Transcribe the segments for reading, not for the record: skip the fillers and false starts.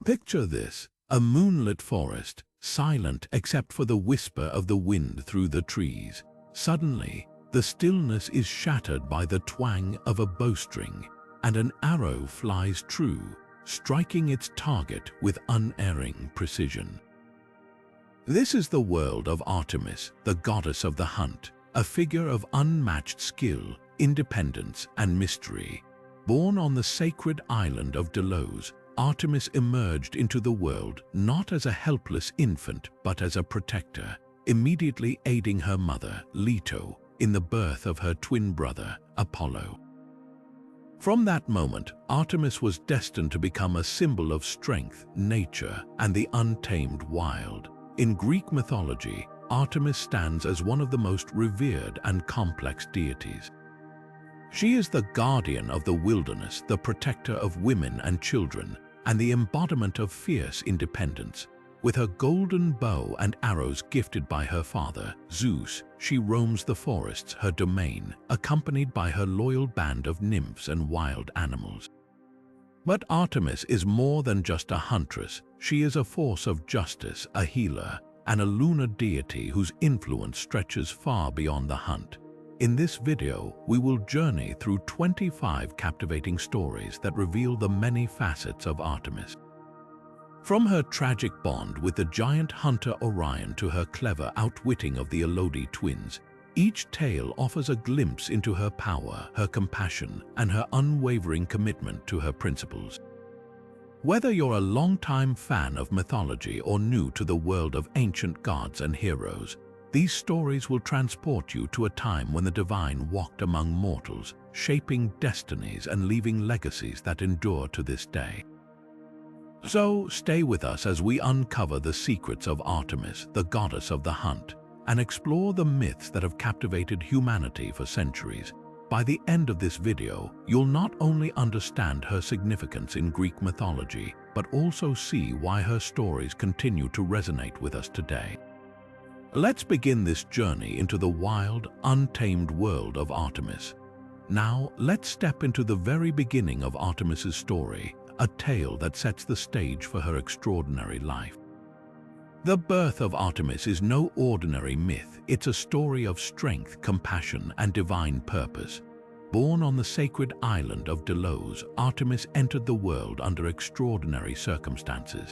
Picture this, a moonlit forest, silent except for the whisper of the wind through the trees. Suddenly, the stillness is shattered by the twang of a bowstring, and an arrow flies true, striking its target with unerring precision. This is the world of Artemis, the goddess of the hunt, a figure of unmatched skill, independence, and mystery. Born on the sacred island of Delos, Artemis emerged into the world not as a helpless infant but as a protector, immediately aiding her mother, Leto, in the birth of her twin brother, Apollo. From that moment, Artemis was destined to become a symbol of strength, nature, and the untamed wild. In Greek mythology, Artemis stands as one of the most revered and complex deities. She is the guardian of the wilderness, the protector of women and children, and the embodiment of fierce independence. With her golden bow and arrows gifted by her father, Zeus, she roams the forests, her domain, accompanied by her loyal band of nymphs and wild animals. But Artemis is more than just a huntress. She is a force of justice, a healer, and a lunar deity whose influence stretches far beyond the hunt. In this video, we will journey through 25 captivating stories that reveal the many facets of Artemis. From her tragic bond with the giant hunter Orion to her clever outwitting of the Elodie twins, each tale offers a glimpse into her power, her compassion, and her unwavering commitment to her principles. Whether you're a longtime fan of mythology or new to the world of ancient gods and heroes, these stories will transport you to a time when the divine walked among mortals, shaping destinies and leaving legacies that endure to this day. So stay with us as we uncover the secrets of Artemis, the goddess of the hunt, and explore the myths that have captivated humanity for centuries. By the end of this video, you'll not only understand her significance in Greek mythology, but also see why her stories continue to resonate with us today. Let's begin this journey into the wild, untamed world of Artemis. Now, let's step into the very beginning of Artemis's story, a tale that sets the stage for her extraordinary life. The birth of Artemis is no ordinary myth. It's a story of strength, compassion, and divine purpose. Born on the sacred island of Delos, Artemis entered the world under extraordinary circumstances.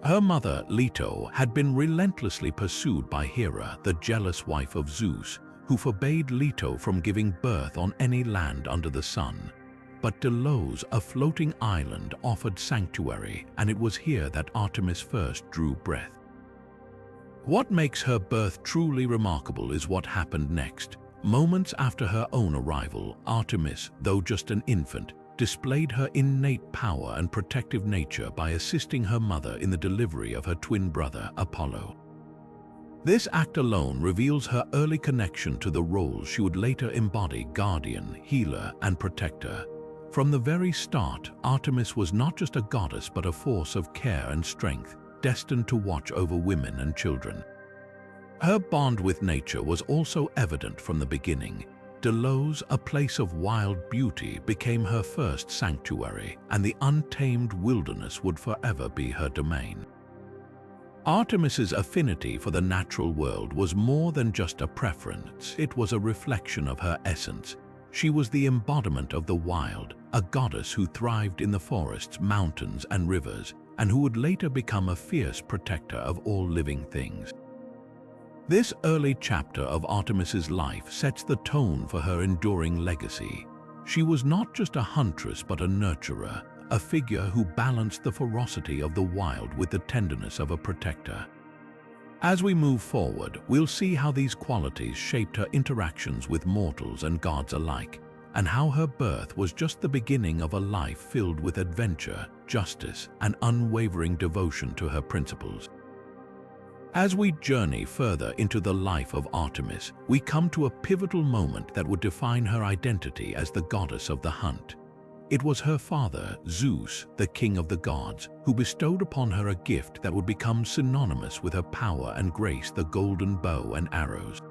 Her mother, Leto, had been relentlessly pursued by Hera, the jealous wife of Zeus, who forbade Leto from giving birth on any land under the sun. But Delos, a floating island, offered sanctuary, and it was here that Artemis first drew breath. What makes her birth truly remarkable is what happened next. Moments after her own arrival, Artemis, though just an infant, displayed her innate power and protective nature by assisting her mother in the delivery of her twin brother, Apollo. This act alone reveals her early connection to the roles she would later embody: guardian, healer, and protector. From the very start, Artemis was not just a goddess but a force of care and strength, destined to watch over women and children. Her bond with nature was also evident from the beginning. Delos, a place of wild beauty, became her first sanctuary, and the untamed wilderness would forever be her domain. Artemis's affinity for the natural world was more than just a preference. It was a reflection of her essence. She was the embodiment of the wild, a goddess who thrived in the forests, mountains, and rivers, and who would later become a fierce protector of all living things. This early chapter of Artemis's life sets the tone for her enduring legacy. She was not just a huntress but a nurturer, a figure who balanced the ferocity of the wild with the tenderness of a protector. As we move forward, we'll see how these qualities shaped her interactions with mortals and gods alike, and how her birth was just the beginning of a life filled with adventure, justice, and unwavering devotion to her principles. As we journey further into the life of Artemis, we come to a pivotal moment that would define her identity as the goddess of the hunt. It was her father, Zeus, the king of the gods, who bestowed upon her a gift that would become synonymous with her power and grace: the golden bow and arrows.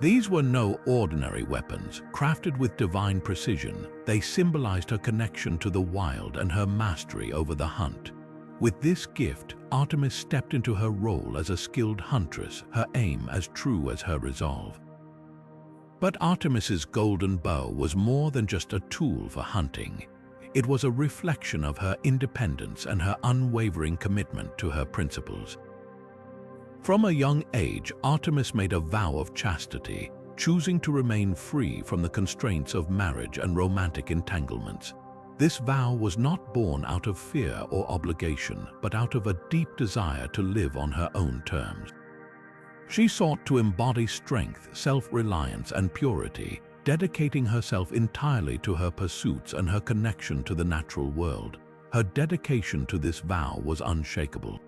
These were no ordinary weapons. Crafted with divine precision, they symbolized her connection to the wild and her mastery over the hunt. With this gift, Artemis stepped into her role as a skilled huntress, her aim as true as her resolve. But Artemis's golden bow was more than just a tool for hunting. It was a reflection of her independence and her unwavering commitment to her principles. From a young age, Artemis made a vow of chastity, choosing to remain free from the constraints of marriage and romantic entanglements. This vow was not born out of fear or obligation, but out of a deep desire to live on her own terms. She sought to embody strength, self-reliance, and purity, dedicating herself entirely to her pursuits and her connection to the natural world. Her dedication to this vow was unshakable.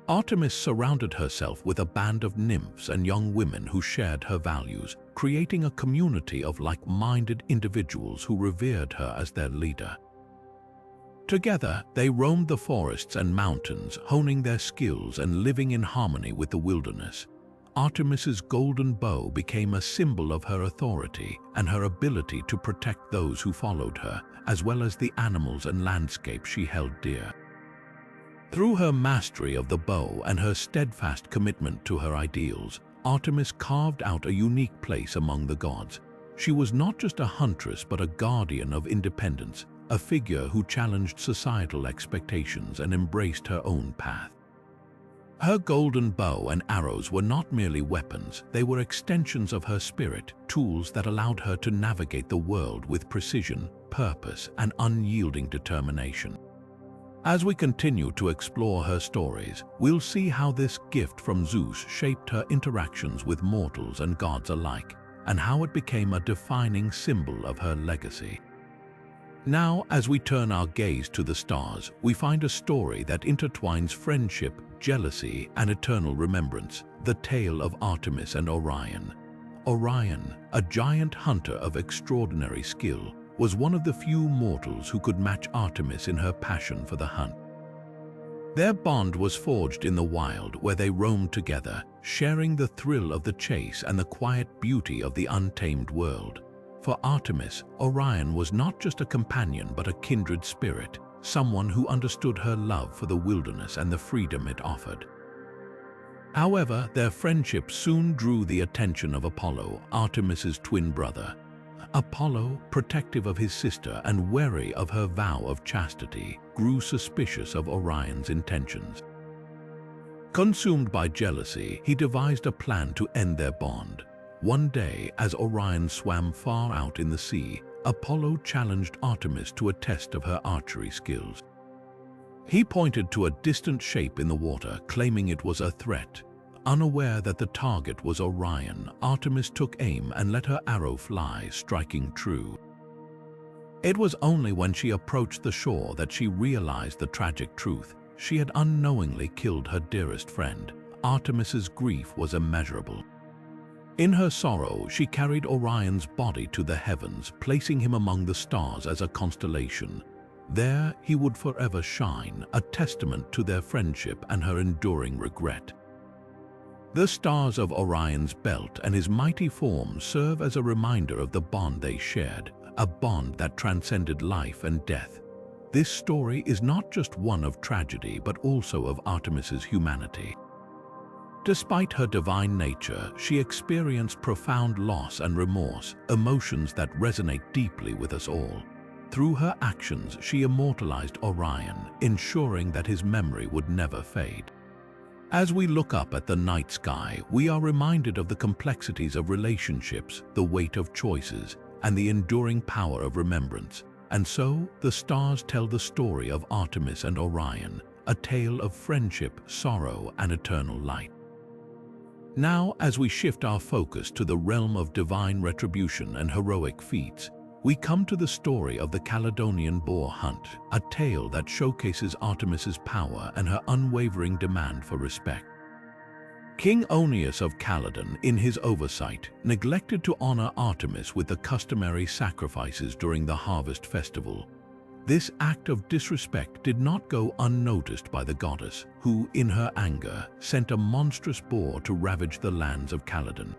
Artemis surrounded herself with a band of nymphs and young women who shared her values, creating a community of like-minded individuals who revered her as their leader. Together, they roamed the forests and mountains, honing their skills and living in harmony with the wilderness. Artemis's golden bow became a symbol of her authority and her ability to protect those who followed her, as well as the animals and landscapes she held dear. Through her mastery of the bow and her steadfast commitment to her ideals, Artemis carved out a unique place among the gods. She was not just a huntress but a guardian of independence, a figure who challenged societal expectations and embraced her own path. Her golden bow and arrows were not merely weapons, they were extensions of her spirit, tools that allowed her to navigate the world with precision, purpose, and unyielding determination. As we continue to explore her stories, we'll see how this gift from Zeus shaped her interactions with mortals and gods alike, and how it became a defining symbol of her legacy. Now, as we turn our gaze to the stars, we find a story that intertwines friendship, jealousy, and eternal remembrance, the tale of Artemis and Orion. Orion, a giant hunter of extraordinary skill, was one of the few mortals who could match Artemis in her passion for the hunt. Their bond was forged in the wild, where they roamed together, sharing the thrill of the chase and the quiet beauty of the untamed world. For Artemis, Orion was not just a companion but a kindred spirit, someone who understood her love for the wilderness and the freedom it offered. However, their friendship soon drew the attention of Apollo, Artemis's twin brother. Apollo, protective of his sister and wary of her vow of chastity, grew suspicious of Orion's intentions. Consumed by jealousy, he devised a plan to end their bond. One day, as Orion swam far out in the sea, Apollo challenged Artemis to a test of her archery skills. He pointed to a distant shape in the water, claiming it was a threat. Unaware that the target was Orion, Artemis took aim and let her arrow fly, striking true. It was only when she approached the shore that she realized the tragic truth. She had unknowingly killed her dearest friend. Artemis's grief was immeasurable. In her sorrow, she carried Orion's body to the heavens, placing him among the stars as a constellation. There, he would forever shine, a testament to their friendship and her enduring regret. The stars of Orion's belt and his mighty form serve as a reminder of the bond they shared, a bond that transcended life and death. This story is not just one of tragedy but also of Artemis's humanity. Despite her divine nature, she experienced profound loss and remorse, emotions that resonate deeply with us all. Through her actions, she immortalized Orion, ensuring that his memory would never fade. As we look up at the night sky, we are reminded of the complexities of relationships, the weight of choices, and the enduring power of remembrance. And so, the stars tell the story of Artemis and Orion, a tale of friendship, sorrow, and eternal light. Now, as we shift our focus to the realm of divine retribution and heroic feats, we come to the story of the Calydonian Boar Hunt, a tale that showcases Artemis's power and her unwavering demand for respect. King Oeneus of Calydon, in his oversight, neglected to honor Artemis with the customary sacrifices during the harvest festival. This act of disrespect did not go unnoticed by the goddess, who, in her anger, sent a monstrous boar to ravage the lands of Calydon.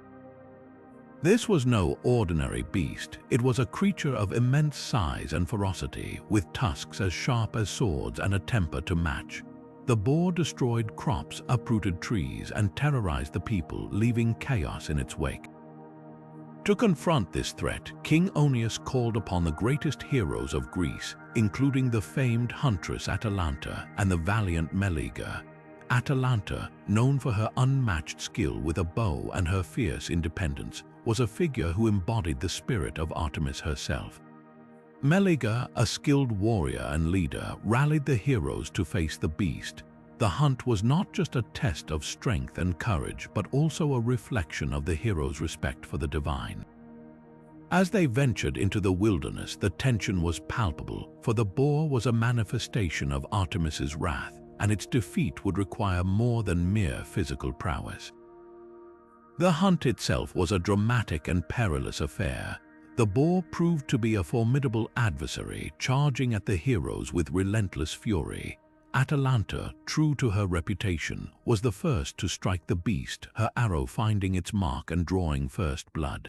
This was no ordinary beast. It was a creature of immense size and ferocity, with tusks as sharp as swords and a temper to match. The boar destroyed crops, uprooted trees, and terrorized the people, leaving chaos in its wake. To confront this threat, King Oeneus called upon the greatest heroes of Greece, including the famed Huntress Atalanta and the valiant Meleager. Atalanta, known for her unmatched skill with a bow and her fierce independence, was a figure who embodied the spirit of Artemis herself. Meleager, a skilled warrior and leader, rallied the heroes to face the beast. The hunt was not just a test of strength and courage, but also a reflection of the heroes' respect for the divine. As they ventured into the wilderness, the tension was palpable, for the boar was a manifestation of Artemis's wrath, and its defeat would require more than mere physical prowess. The hunt itself was a dramatic and perilous affair. The boar proved to be a formidable adversary, charging at the heroes with relentless fury. Atalanta, true to her reputation, was the first to strike the beast, her arrow finding its mark and drawing first blood.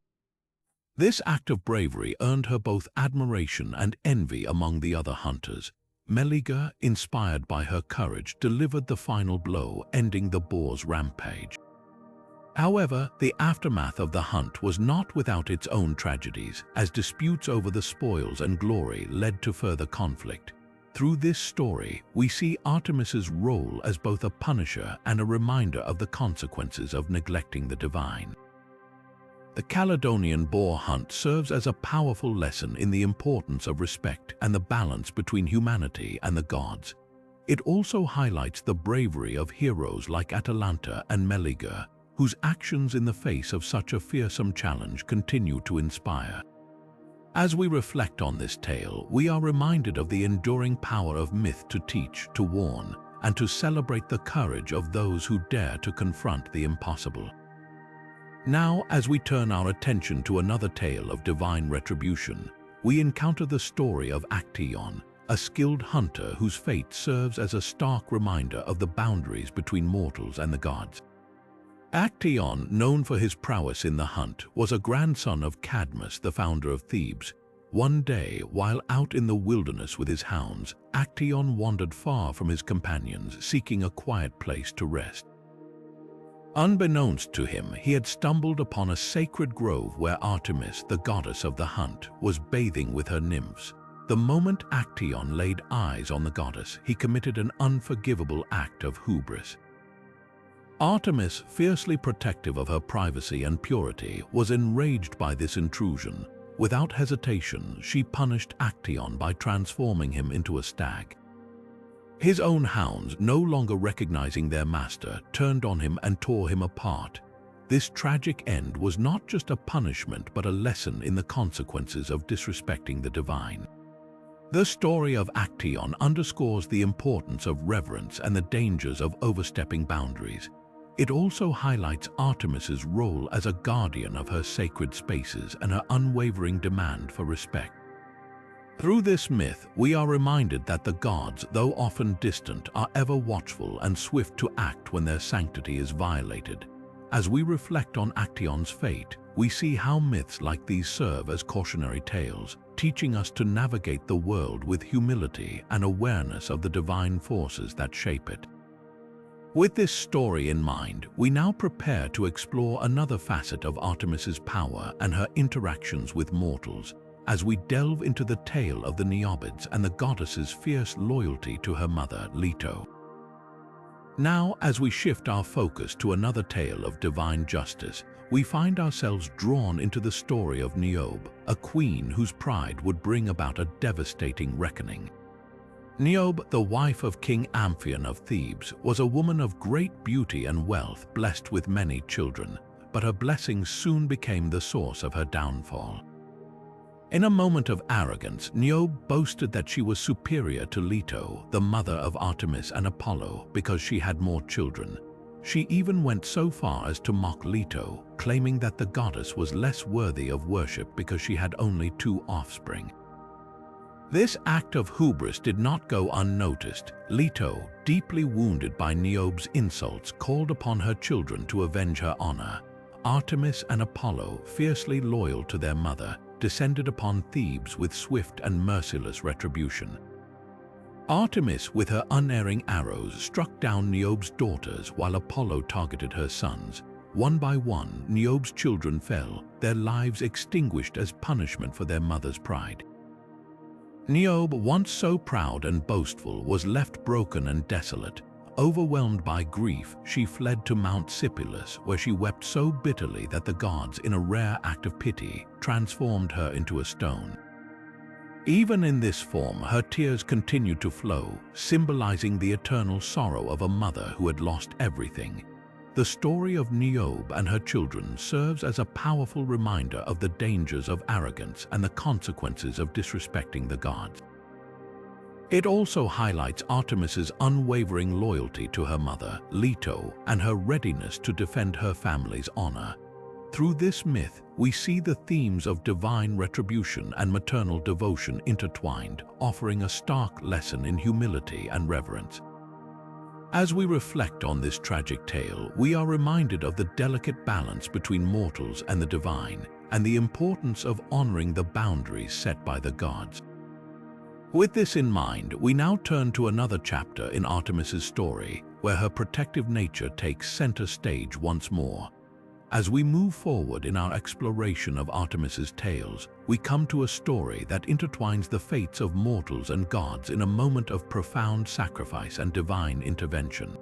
This act of bravery earned her both admiration and envy among the other hunters. Meleager, inspired by her courage, delivered the final blow, ending the boar's rampage. However, the aftermath of the hunt was not without its own tragedies, as disputes over the spoils and glory led to further conflict. Through this story, we see Artemis's role as both a punisher and a reminder of the consequences of neglecting the divine. The Calydonian Boar Hunt serves as a powerful lesson in the importance of respect and the balance between humanity and the gods. It also highlights the bravery of heroes like Atalanta and Meleager, whose actions in the face of such a fearsome challenge continue to inspire. As we reflect on this tale, we are reminded of the enduring power of myth to teach, to warn, and to celebrate the courage of those who dare to confront the impossible. Now, as we turn our attention to another tale of divine retribution, we encounter the story of Actaeon, a skilled hunter whose fate serves as a stark reminder of the boundaries between mortals and the gods. Actaeon, known for his prowess in the hunt, was a grandson of Cadmus, the founder of Thebes. One day, while out in the wilderness with his hounds, Actaeon wandered far from his companions, seeking a quiet place to rest. Unbeknownst to him, he had stumbled upon a sacred grove where Artemis, the goddess of the hunt, was bathing with her nymphs. The moment Actaeon laid eyes on the goddess, he committed an unforgivable act of hubris. Artemis, fiercely protective of her privacy and purity, was enraged by this intrusion. Without hesitation, she punished Actaeon by transforming him into a stag. His own hounds, no longer recognizing their master, turned on him and tore him apart. This tragic end was not just a punishment but a lesson in the consequences of disrespecting the divine. The story of Actaeon underscores the importance of reverence and the dangers of overstepping boundaries. It also highlights Artemis's role as a guardian of her sacred spaces and her unwavering demand for respect. Through this myth, we are reminded that the gods, though often distant, are ever watchful and swift to act when their sanctity is violated. As we reflect on Actaeon's fate, we see how myths like these serve as cautionary tales, teaching us to navigate the world with humility and awareness of the divine forces that shape it. With this story in mind, we now prepare to explore another facet of Artemis's power and her interactions with mortals, as we delve into the tale of the Neobids and the goddess's fierce loyalty to her mother, Leto. Now, as we shift our focus to another tale of divine justice, we find ourselves drawn into the story of Niobe, a queen whose pride would bring about a devastating reckoning. Niobe, the wife of King Amphion of Thebes, was a woman of great beauty and wealth, blessed with many children, but her blessings soon became the source of her downfall. In a moment of arrogance, Niobe boasted that she was superior to Leto, the mother of Artemis and Apollo, because she had more children. She even went so far as to mock Leto, claiming that the goddess was less worthy of worship because she had only 2 offspring. This act of hubris did not go unnoticed. Leto, deeply wounded by Niobe's insults, called upon her children to avenge her honor. Artemis and Apollo, fiercely loyal to their mother, descended upon Thebes with swift and merciless retribution. Artemis, with her unerring arrows, struck down Niobe's daughters while Apollo targeted her sons. One by one, Niobe's children fell, their lives extinguished as punishment for their mother's pride. Niobe, once so proud and boastful, was left broken and desolate. Overwhelmed by grief, she fled to Mount Sipylus, where she wept so bitterly that the gods, in a rare act of pity, transformed her into a stone. Even in this form, her tears continued to flow, symbolizing the eternal sorrow of a mother who had lost everything. The story of Niobe and her children serves as a powerful reminder of the dangers of arrogance and the consequences of disrespecting the gods. It also highlights Artemis's unwavering loyalty to her mother, Leto, and her readiness to defend her family's honor. Through this myth, we see the themes of divine retribution and maternal devotion intertwined, offering a stark lesson in humility and reverence. As we reflect on this tragic tale, we are reminded of the delicate balance between mortals and the divine, and the importance of honoring the boundaries set by the gods. With this in mind, we now turn to another chapter in Artemis's story, where her protective nature takes center stage once more. As we move forward in our exploration of Artemis's tales, we come to a story that intertwines the fates of mortals and gods in a moment of profound sacrifice and divine intervention.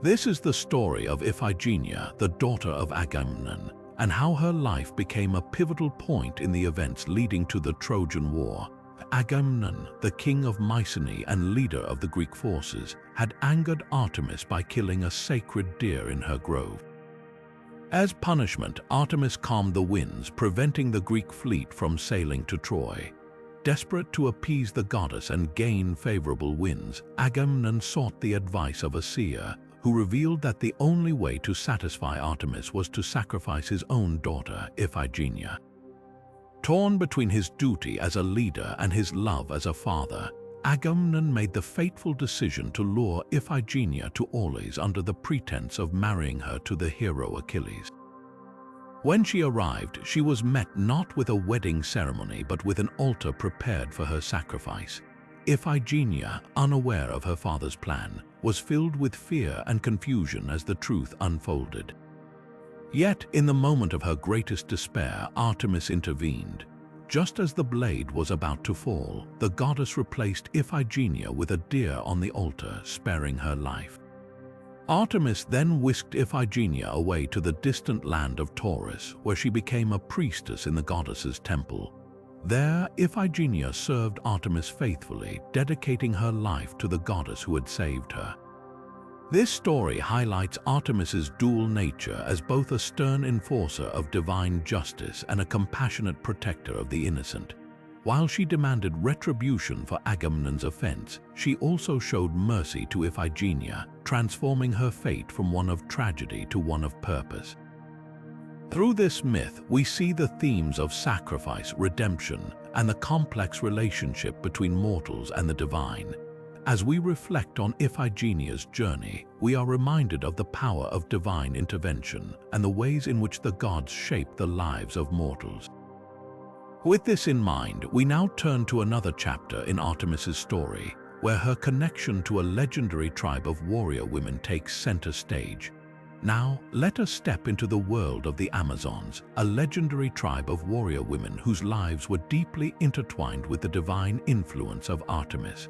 This is the story of Iphigenia, the daughter of Agamemnon, and how her life became a pivotal point in the events leading to the Trojan War. Agamemnon, the king of Mycenae and leader of the Greek forces, had angered Artemis by killing a sacred deer in her grove. As punishment, Artemis calmed the winds, preventing the Greek fleet from sailing to Troy. Desperate to appease the goddess and gain favorable winds, Agamemnon sought the advice of a seer, who revealed that the only way to satisfy Artemis was to sacrifice his own daughter, Iphigenia. Torn between his duty as a leader and his love as a father, Agamemnon made the fateful decision to lure Iphigenia to Aulis under the pretense of marrying her to the hero Achilles. When she arrived, she was met not with a wedding ceremony but with an altar prepared for her sacrifice. Iphigenia, unaware of her father's plan, was filled with fear and confusion as the truth unfolded. Yet, in the moment of her greatest despair, Artemis intervened. Just as the blade was about to fall, the goddess replaced Iphigenia with a deer on the altar, sparing her life. Artemis then whisked Iphigenia away to the distant land of Taurus, where she became a priestess in the goddess's temple. There, Iphigenia served Artemis faithfully, dedicating her life to the goddess who had saved her. This story highlights Artemis's dual nature as both a stern enforcer of divine justice and a compassionate protector of the innocent. While she demanded retribution for Agamemnon's offense, she also showed mercy to Iphigenia, transforming her fate from one of tragedy to one of purpose. Through this myth, we see the themes of sacrifice, redemption, and the complex relationship between mortals and the divine. As we reflect on Iphigenia's journey, we are reminded of the power of divine intervention and the ways in which the gods shape the lives of mortals. With this in mind, we now turn to another chapter in Artemis's story, where her connection to a legendary tribe of warrior women takes center stage. Now, let us step into the world of the Amazons, a legendary tribe of warrior women whose lives were deeply intertwined with the divine influence of Artemis.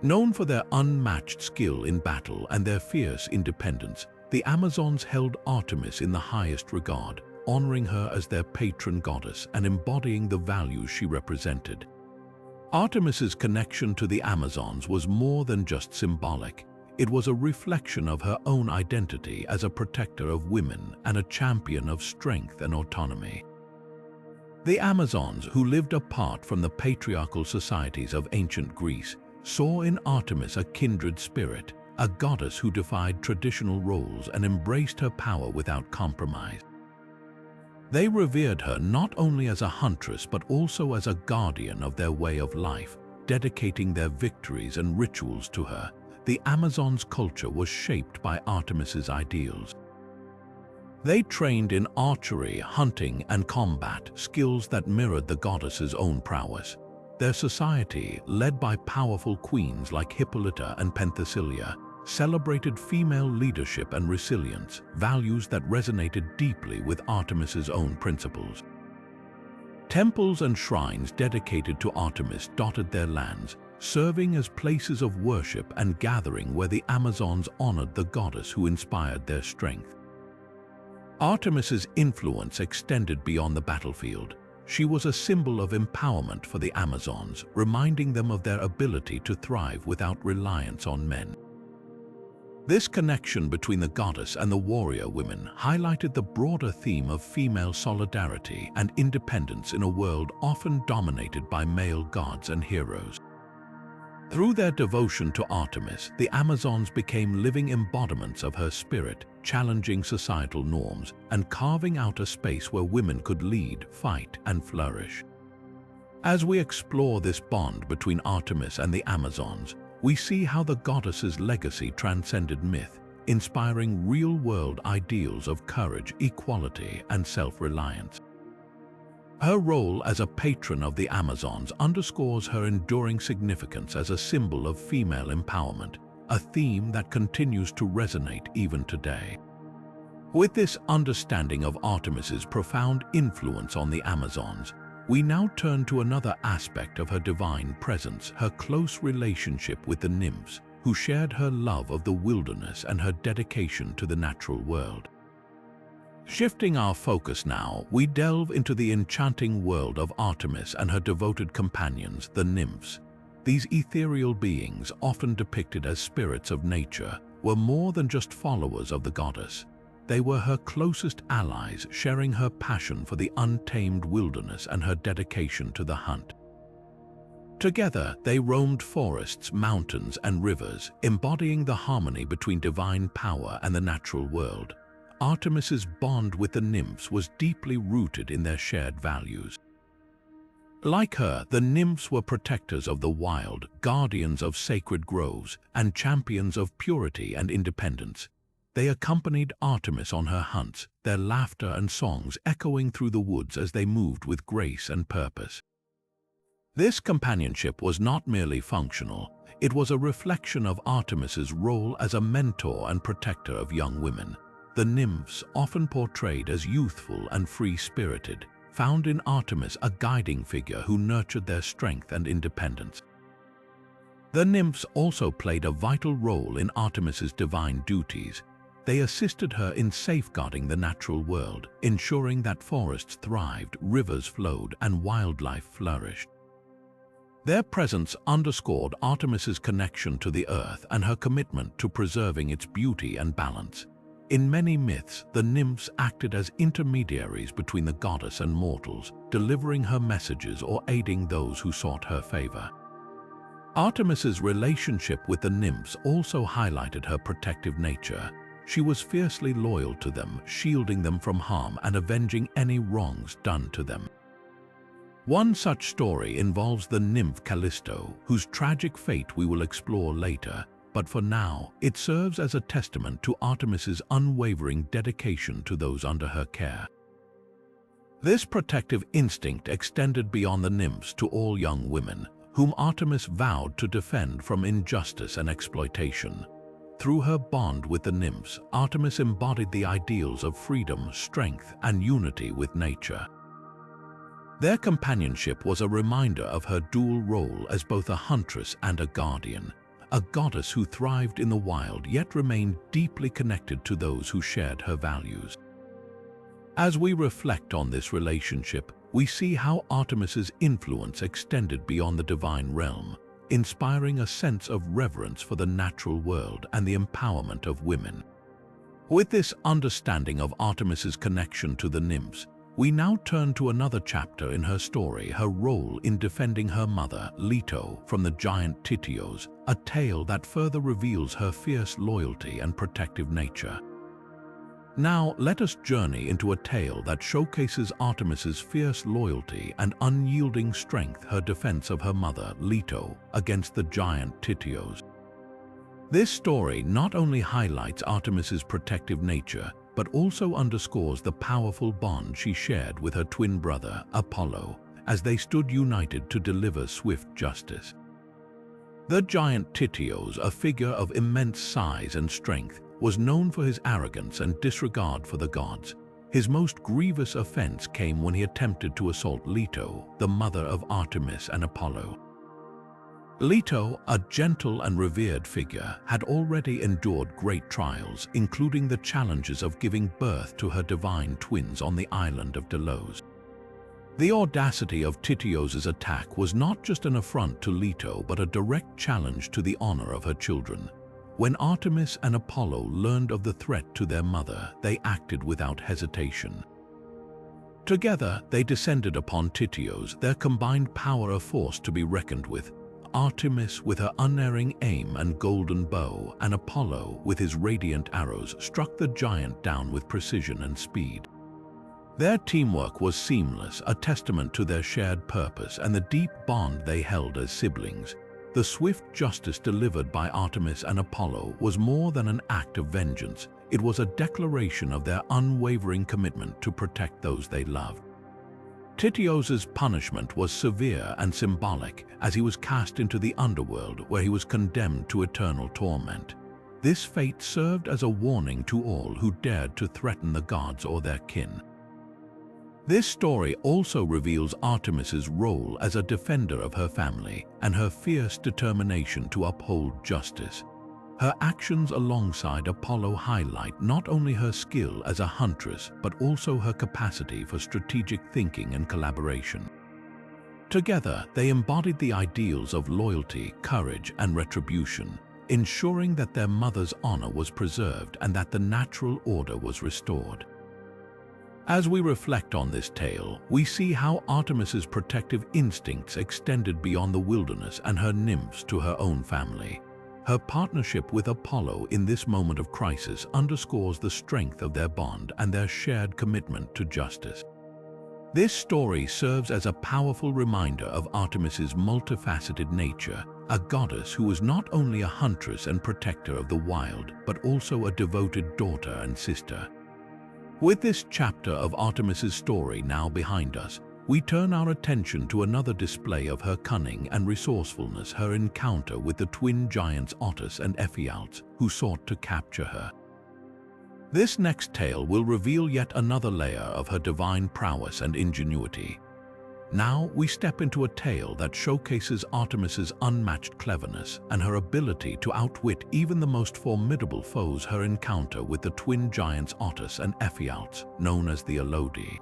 Known for their unmatched skill in battle and their fierce independence, the Amazons held Artemis in the highest regard, honoring her as their patron goddess and embodying the values she represented. Artemis's connection to the Amazons was more than just symbolic. It was a reflection of her own identity as a protector of women and a champion of strength and autonomy. The Amazons, who lived apart from the patriarchal societies of ancient Greece, saw in Artemis a kindred spirit, a goddess who defied traditional roles and embraced her power without compromise. They revered her not only as a huntress but also as a guardian of their way of life, dedicating their victories and rituals to her. The Amazons' culture was shaped by Artemis's ideals. They trained in archery, hunting, and combat, skills that mirrored the goddess's own prowess. Their society, led by powerful queens like Hippolyta and Penthesilea, celebrated female leadership and resilience, values that resonated deeply with Artemis's own principles. Temples and shrines dedicated to Artemis dotted their lands, serving as places of worship and gathering where the Amazons honored the goddess who inspired their strength. Artemis's influence extended beyond the battlefield. She was a symbol of empowerment for the Amazons, reminding them of their ability to thrive without reliance on men. This connection between the goddess and the warrior women highlighted the broader theme of female solidarity and independence in a world often dominated by male gods and heroes. Through their devotion to Artemis, the Amazons became living embodiments of her spirit, challenging societal norms and carving out a space where women could lead, fight, and flourish. As we explore this bond between Artemis and the Amazons, we see how the goddess's legacy transcended myth, inspiring real-world ideals of courage, equality, and self-reliance. Her role as a patron of the Amazons underscores her enduring significance as a symbol of female empowerment, a theme that continues to resonate even today. With this understanding of Artemis's profound influence on the Amazons, we now turn to another aspect of her divine presence, her close relationship with the nymphs, who shared her love of the wilderness and her dedication to the natural world. Shifting our focus now, we delve into the enchanting world of Artemis and her devoted companions, the nymphs. These ethereal beings, often depicted as spirits of nature, were more than just followers of the goddess. They were her closest allies, sharing her passion for the untamed wilderness and her dedication to the hunt. Together, they roamed forests, mountains, and rivers, embodying the harmony between divine power and the natural world. Artemis's bond with the nymphs was deeply rooted in their shared values. Like her, the nymphs were protectors of the wild, guardians of sacred groves, and champions of purity and independence. They accompanied Artemis on her hunts, their laughter and songs echoing through the woods as they moved with grace and purpose. This companionship was not merely functional, it was a reflection of Artemis's role as a mentor and protector of young women. The nymphs, often portrayed as youthful and free-spirited, found in Artemis a guiding figure who nurtured their strength and independence. The nymphs also played a vital role in Artemis's divine duties. They assisted her in safeguarding the natural world, ensuring that forests thrived, rivers flowed, and wildlife flourished. Their presence underscored Artemis's connection to the earth and her commitment to preserving its beauty and balance. In many myths, the nymphs acted as intermediaries between the goddess and mortals, delivering her messages or aiding those who sought her favor. Artemis's relationship with the nymphs also highlighted her protective nature. She was fiercely loyal to them, shielding them from harm and avenging any wrongs done to them. One such story involves the nymph Callisto, whose tragic fate we will explore later, but for now, it serves as a testament to Artemis's unwavering dedication to those under her care. This protective instinct extended beyond the nymphs to all young women, whom Artemis vowed to defend from injustice and exploitation. Through her bond with the nymphs, Artemis embodied the ideals of freedom, strength, and unity with nature. Their companionship was a reminder of her dual role as both a huntress and a guardian, a goddess who thrived in the wild yet remained deeply connected to those who shared her values. As we reflect on this relationship, we see how Artemis's influence extended beyond the divine realm, inspiring a sense of reverence for the natural world and the empowerment of women. With this understanding of Artemis's connection to the nymphs, we now turn to another chapter in her story, her role in defending her mother, Leto, from the giant Tityos, a tale that further reveals her fierce loyalty and protective nature. Now, let us journey into a tale that showcases Artemis's fierce loyalty and unyielding strength, her defense of her mother, Leto, against the giant Tityos. This story not only highlights Artemis's protective nature, but also underscores the powerful bond she shared with her twin brother, Apollo, as they stood united to deliver swift justice. The giant Tityos, a figure of immense size and strength, was known for his arrogance and disregard for the gods. His most grievous offense came when he attempted to assault Leto, the mother of Artemis and Apollo. Leto, a gentle and revered figure, had already endured great trials, including the challenges of giving birth to her divine twins on the island of Delos. The audacity of Tityos's attack was not just an affront to Leto, but a direct challenge to the honor of her children. When Artemis and Apollo learned of the threat to their mother, they acted without hesitation. Together, they descended upon Tityos, their combined power a force to be reckoned with. Artemis with her unerring aim and golden bow, and Apollo with his radiant arrows struck the giant down with precision and speed. Their teamwork was seamless, a testament to their shared purpose and the deep bond they held as siblings. The swift justice delivered by Artemis and Apollo was more than an act of vengeance. It was a declaration of their unwavering commitment to protect those they loved. Tityos's punishment was severe and symbolic, as he was cast into the underworld, where he was condemned to eternal torment. This fate served as a warning to all who dared to threaten the gods or their kin. This story also reveals Artemis's role as a defender of her family and her fierce determination to uphold justice. Her actions alongside Apollo highlight not only her skill as a huntress, but also her capacity for strategic thinking and collaboration. Together, they embodied the ideals of loyalty, courage, and retribution, ensuring that their mother's honor was preserved and that the natural order was restored. As we reflect on this tale, we see how Artemis's protective instincts extended beyond the wilderness and her nymphs to her own family. Her partnership with Apollo in this moment of crisis underscores the strength of their bond and their shared commitment to justice. This story serves as a powerful reminder of Artemis's multifaceted nature, a goddess who was not only a huntress and protector of the wild, but also a devoted daughter and sister. With this chapter of Artemis's story now behind us, we turn our attention to another display of her cunning and resourcefulness, her encounter with the twin giants Artemis and Iphigenia, who sought to capture her. This next tale will reveal yet another layer of her divine prowess and ingenuity. Now we step into a tale that showcases Artemis's unmatched cleverness and her ability to outwit even the most formidable foes. Her encounter with the twin giants Artemis and Iphigenia, known as the Elodi.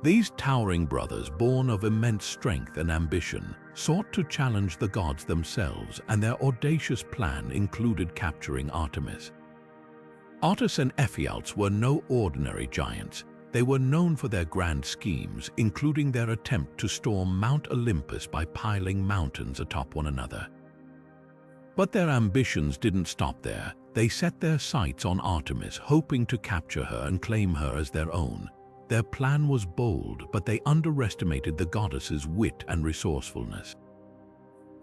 These towering brothers, born of immense strength and ambition, sought to challenge the gods themselves, and their audacious plan included capturing Artemis. Artemis and Iphigenia were no ordinary giants. They were known for their grand schemes, including their attempt to storm Mount Olympus by piling mountains atop one another. But their ambitions didn't stop there. They set their sights on Artemis, hoping to capture her and claim her as their own. Their plan was bold, but they underestimated the goddess's wit and resourcefulness.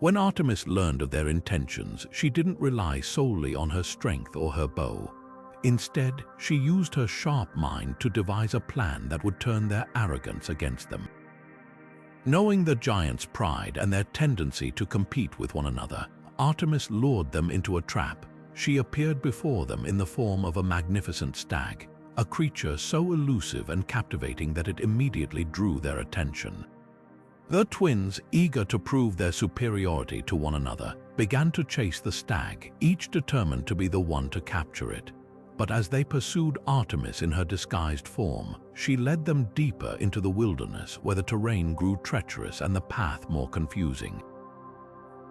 When Artemis learned of their intentions, she didn't rely solely on her strength or her bow. Instead, she used her sharp mind to devise a plan that would turn their arrogance against them. Knowing the giants' pride and their tendency to compete with one another, Artemis lured them into a trap. She appeared before them in the form of a magnificent stag, a creature so elusive and captivating that it immediately drew their attention. The twins, eager to prove their superiority to one another, began to chase the stag, each determined to be the one to capture it. But as they pursued Artemis in her disguised form, she led them deeper into the wilderness, where the terrain grew treacherous and the path more confusing.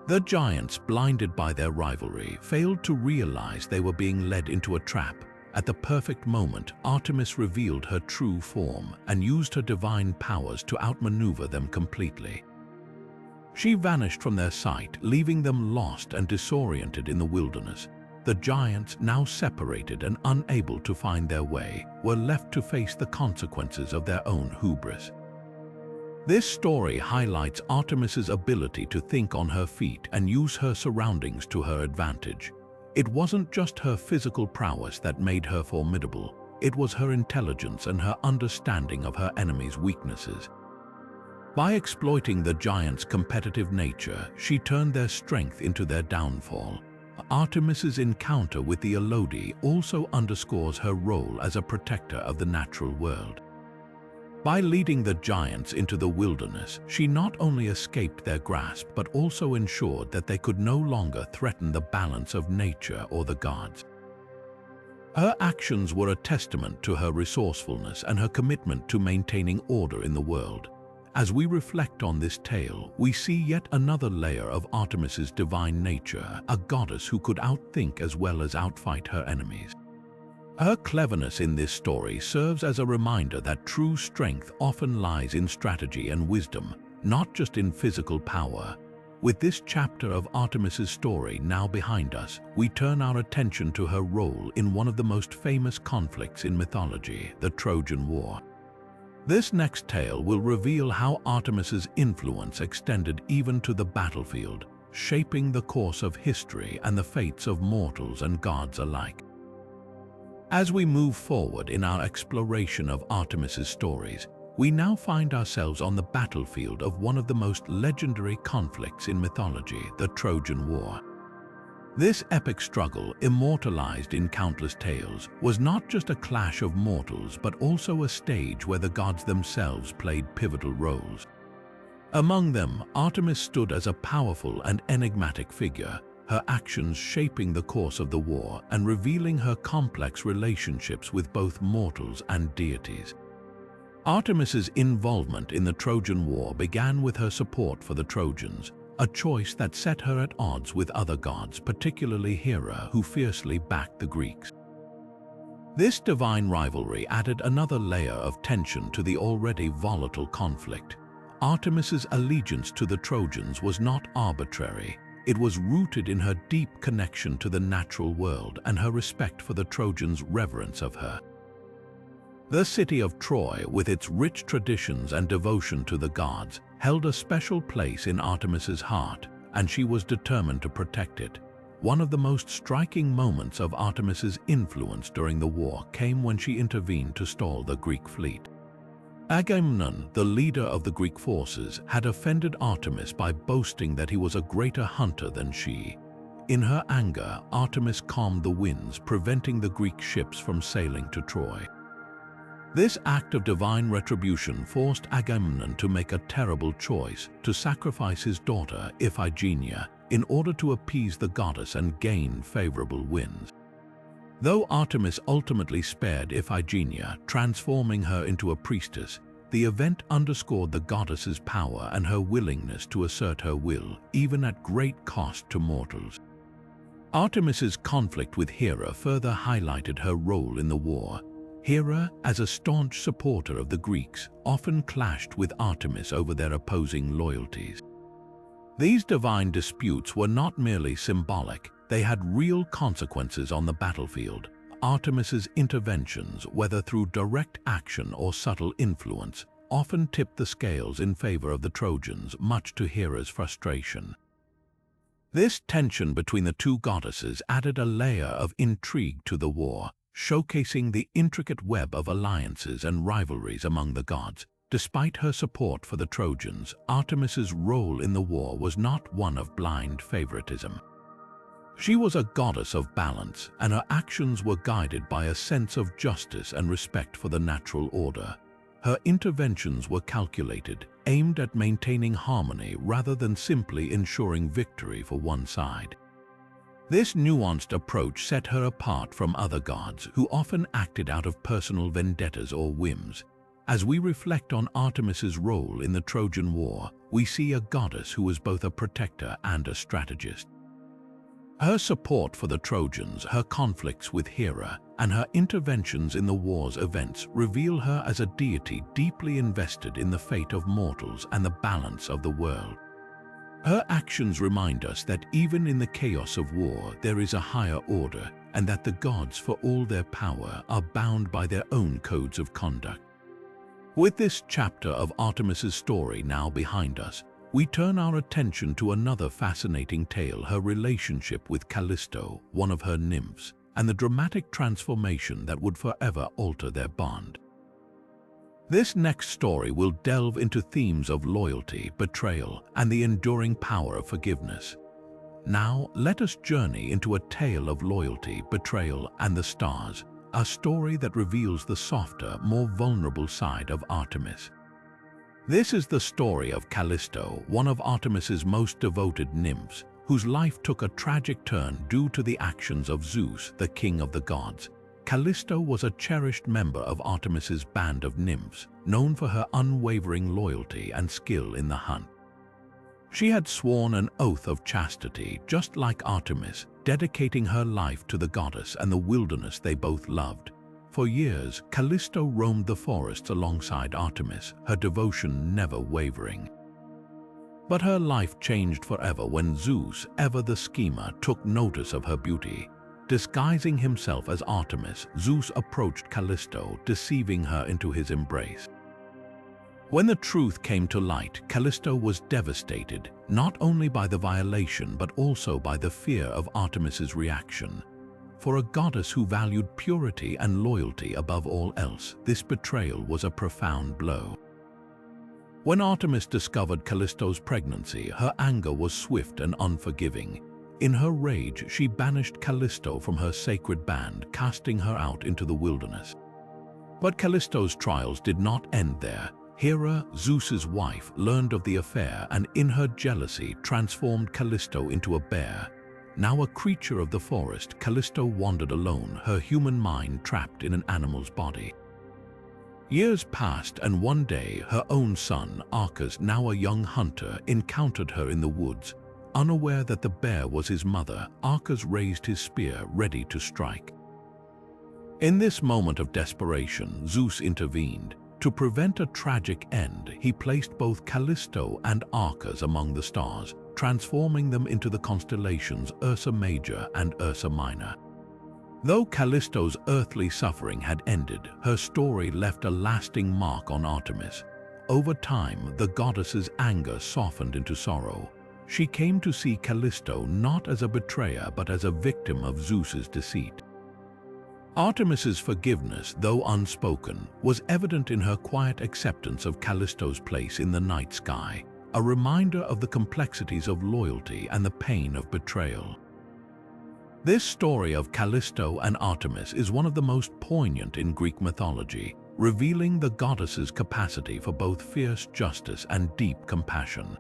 The giants, blinded by their rivalry, failed to realize they were being led into a trap. At the perfect moment, Artemis revealed her true form and used her divine powers to outmaneuver them completely. She vanished from their sight, leaving them lost and disoriented in the wilderness. The giants, now separated and unable to find their way, were left to face the consequences of their own hubris. This story highlights Artemis's ability to think on her feet and use her surroundings to her advantage. It wasn't just her physical prowess that made her formidable. it was her intelligence and her understanding of her enemies' weaknesses. By exploiting the giants' competitive nature, she turned their strength into their downfall. Artemis's encounter with the Elodii also underscores her role as a protector of the natural world. By leading the giants into the wilderness, she not only escaped their grasp but also ensured that they could no longer threaten the balance of nature or the gods. Her actions were a testament to her resourcefulness and her commitment to maintaining order in the world. As we reflect on this tale, we see yet another layer of Artemis's divine nature, a goddess who could outthink as well as outfight her enemies. Her cleverness in this story serves as a reminder that true strength often lies in strategy and wisdom, not just in physical power. With this chapter of Artemis's story now behind us, we turn our attention to her role in one of the most famous conflicts in mythology, the Trojan War. This next tale will reveal how Artemis's influence extended even to the battlefield, shaping the course of history and the fates of mortals and gods alike. As we move forward in our exploration of Artemis's stories, we now find ourselves on the battlefield of one of the most legendary conflicts in mythology, the Trojan War. This epic struggle, immortalized in countless tales, was not just a clash of mortals but also a stage where the gods themselves played pivotal roles. Among them, Artemis stood as a powerful and enigmatic figure, her actions shaping the course of the war and revealing her complex relationships with both mortals and deities. Artemis's involvement in the Trojan War began with her support for the Trojans, a choice that set her at odds with other gods, particularly Hera, who fiercely backed the Greeks. This divine rivalry added another layer of tension to the already volatile conflict. Artemis's allegiance to the Trojans was not arbitrary. It was rooted in her deep connection to the natural world and her respect for the Trojans' reverence of her. The city of Troy, with its rich traditions and devotion to the gods, held a special place in Artemis's heart, and she was determined to protect it. One of the most striking moments of Artemis's influence during the war came when she intervened to stall the Greek fleet. Agamemnon, the leader of the Greek forces, had offended Artemis by boasting that he was a greater hunter than she. In her anger, Artemis calmed the winds, preventing the Greek ships from sailing to Troy. This act of divine retribution forced Agamemnon to make a terrible choice, to sacrifice his daughter, Iphigenia, in order to appease the goddess and gain favorable winds. Though Artemis ultimately spared Iphigenia, transforming her into a priestess, the event underscored the goddess's power and her willingness to assert her will, even at great cost to mortals. Artemis's conflict with Hera further highlighted her role in the war. Hera, as a staunch supporter of the Greeks, often clashed with Artemis over their opposing loyalties. These divine disputes were not merely symbolic, they had real consequences on the battlefield. Artemis's interventions, whether through direct action or subtle influence, often tipped the scales in favor of the Trojans, much to Hera's frustration. This tension between the two goddesses added a layer of intrigue to the war, showcasing the intricate web of alliances and rivalries among the gods. Despite her support for the Trojans, Artemis's role in the war was not one of blind favoritism. She was a goddess of balance, and her actions were guided by a sense of justice and respect for the natural order. Her interventions were calculated, aimed at maintaining harmony rather than simply ensuring victory for one side. This nuanced approach set her apart from other gods who often acted out of personal vendettas or whims. As we reflect on Artemis's role in the Trojan War, we see a goddess who was both a protector and a strategist. Her support for the Trojans, her conflicts with Hera, and her interventions in the war's events reveal her as a deity deeply invested in the fate of mortals and the balance of the world. Her actions remind us that even in the chaos of war there is a higher order, and that the gods, for all their power, are bound by their own codes of conduct. With this chapter of Artemis's story now behind us, we turn our attention to another fascinating tale, her relationship with Callisto, one of her nymphs. and the dramatic transformation that would forever alter their bond. This next story will delve into themes of loyalty, betrayal, and the enduring power of forgiveness. Now, let us journey into a tale of loyalty, betrayal, and the stars, a story that reveals the softer, more vulnerable side of Artemis. This is the story of Callisto, one of Artemis's most devoted nymphs, whose life took a tragic turn due to the actions of Zeus, the king of the gods. Callisto was a cherished member of Artemis's band of nymphs, known for her unwavering loyalty and skill in the hunt. She had sworn an oath of chastity, just like Artemis, dedicating her life to the goddess and the wilderness they both loved. For years, Callisto roamed the forests alongside Artemis, her devotion never wavering. But her life changed forever when Zeus, ever the schemer, took notice of her beauty. Disguising himself as Artemis, Zeus approached Callisto, deceiving her into his embrace. When the truth came to light, Callisto was devastated, not only by the violation but also by the fear of Artemis's reaction. For a goddess who valued purity and loyalty above all else, this betrayal was a profound blow. When Artemis discovered Callisto's pregnancy, her anger was swift and unforgiving. In her rage, she banished Callisto from her sacred band, casting her out into the wilderness. But Callisto's trials did not end there. Hera, Zeus's wife, learned of the affair and in her jealousy transformed Callisto into a bear. Now a creature of the forest, Callisto wandered alone, her human mind trapped in an animal's body. Years passed, and one day her own son, Arcas, now a young hunter, encountered her in the woods. Unaware that the bear was his mother, Arcas raised his spear, ready to strike. In this moment of desperation, Zeus intervened. To prevent a tragic end, he placed both Callisto and Arcas among the stars, transforming them into the constellations Ursa Major and Ursa Minor. Though Callisto's earthly suffering had ended, her story left a lasting mark on Artemis. Over time, the goddess's anger softened into sorrow. She came to see Callisto not as a betrayer but as a victim of Zeus's deceit. Artemis's forgiveness, though unspoken, was evident in her quiet acceptance of Callisto's place in the night sky, a reminder of the complexities of loyalty and the pain of betrayal. This story of Callisto and Artemis is one of the most poignant in Greek mythology, revealing the goddess's capacity for both fierce justice and deep compassion.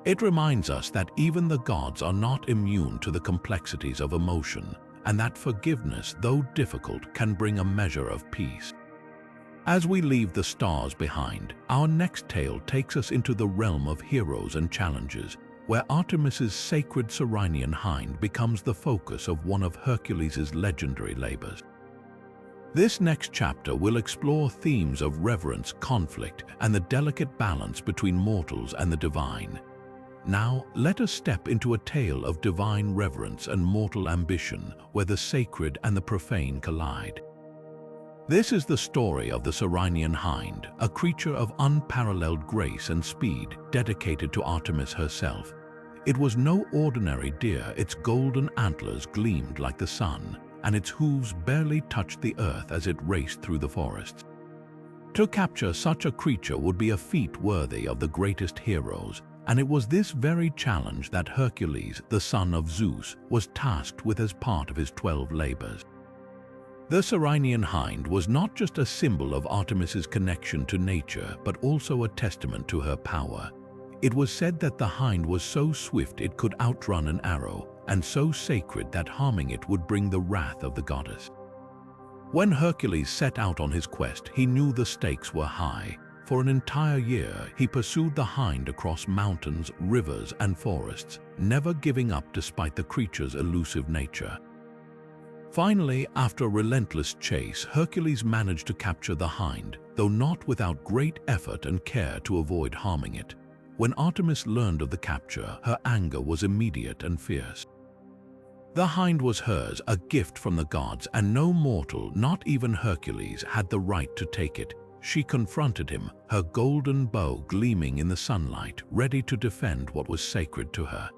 It reminds us that even the gods are not immune to the complexities of emotion, and that forgiveness, though difficult, can bring a measure of peace. As we leave the stars behind, our next tale takes us into the realm of heroes and challenges, where Artemis's sacred Cyrenian hind becomes the focus of one of Hercules' legendary labors. This next chapter will explore themes of reverence, conflict, and the delicate balance between mortals and the divine. Now, let us step into a tale of divine reverence and mortal ambition, where the sacred and the profane collide. This is the story of the Cyrenian hind, a creature of unparalleled grace and speed, dedicated to Artemis herself. It was no ordinary deer. Its golden antlers gleamed like the sun, and its hooves barely touched the earth as it raced through the forests. To capture such a creature would be a feat worthy of the greatest heroes, and it was this very challenge that Hercules, the son of Zeus, was tasked with as part of his 12 labors. The Cyrenian hind was not just a symbol of Artemis's connection to nature, but also a testament to her power. It was said that the hind was so swift it could outrun an arrow, and so sacred that harming it would bring the wrath of the goddess. When Hercules set out on his quest, he knew the stakes were high. For an entire year, he pursued the hind across mountains, rivers, and forests, never giving up despite the creature's elusive nature. Finally, after a relentless chase, Hercules managed to capture the hind, though not without great effort and care to avoid harming it. When Artemis learned of the capture, her anger was immediate and fierce. The hind was hers, a gift from the gods, and no mortal, not even Hercules, had the right to take it. She confronted him, her golden bow gleaming in the sunlight, ready to defend what was sacred to her.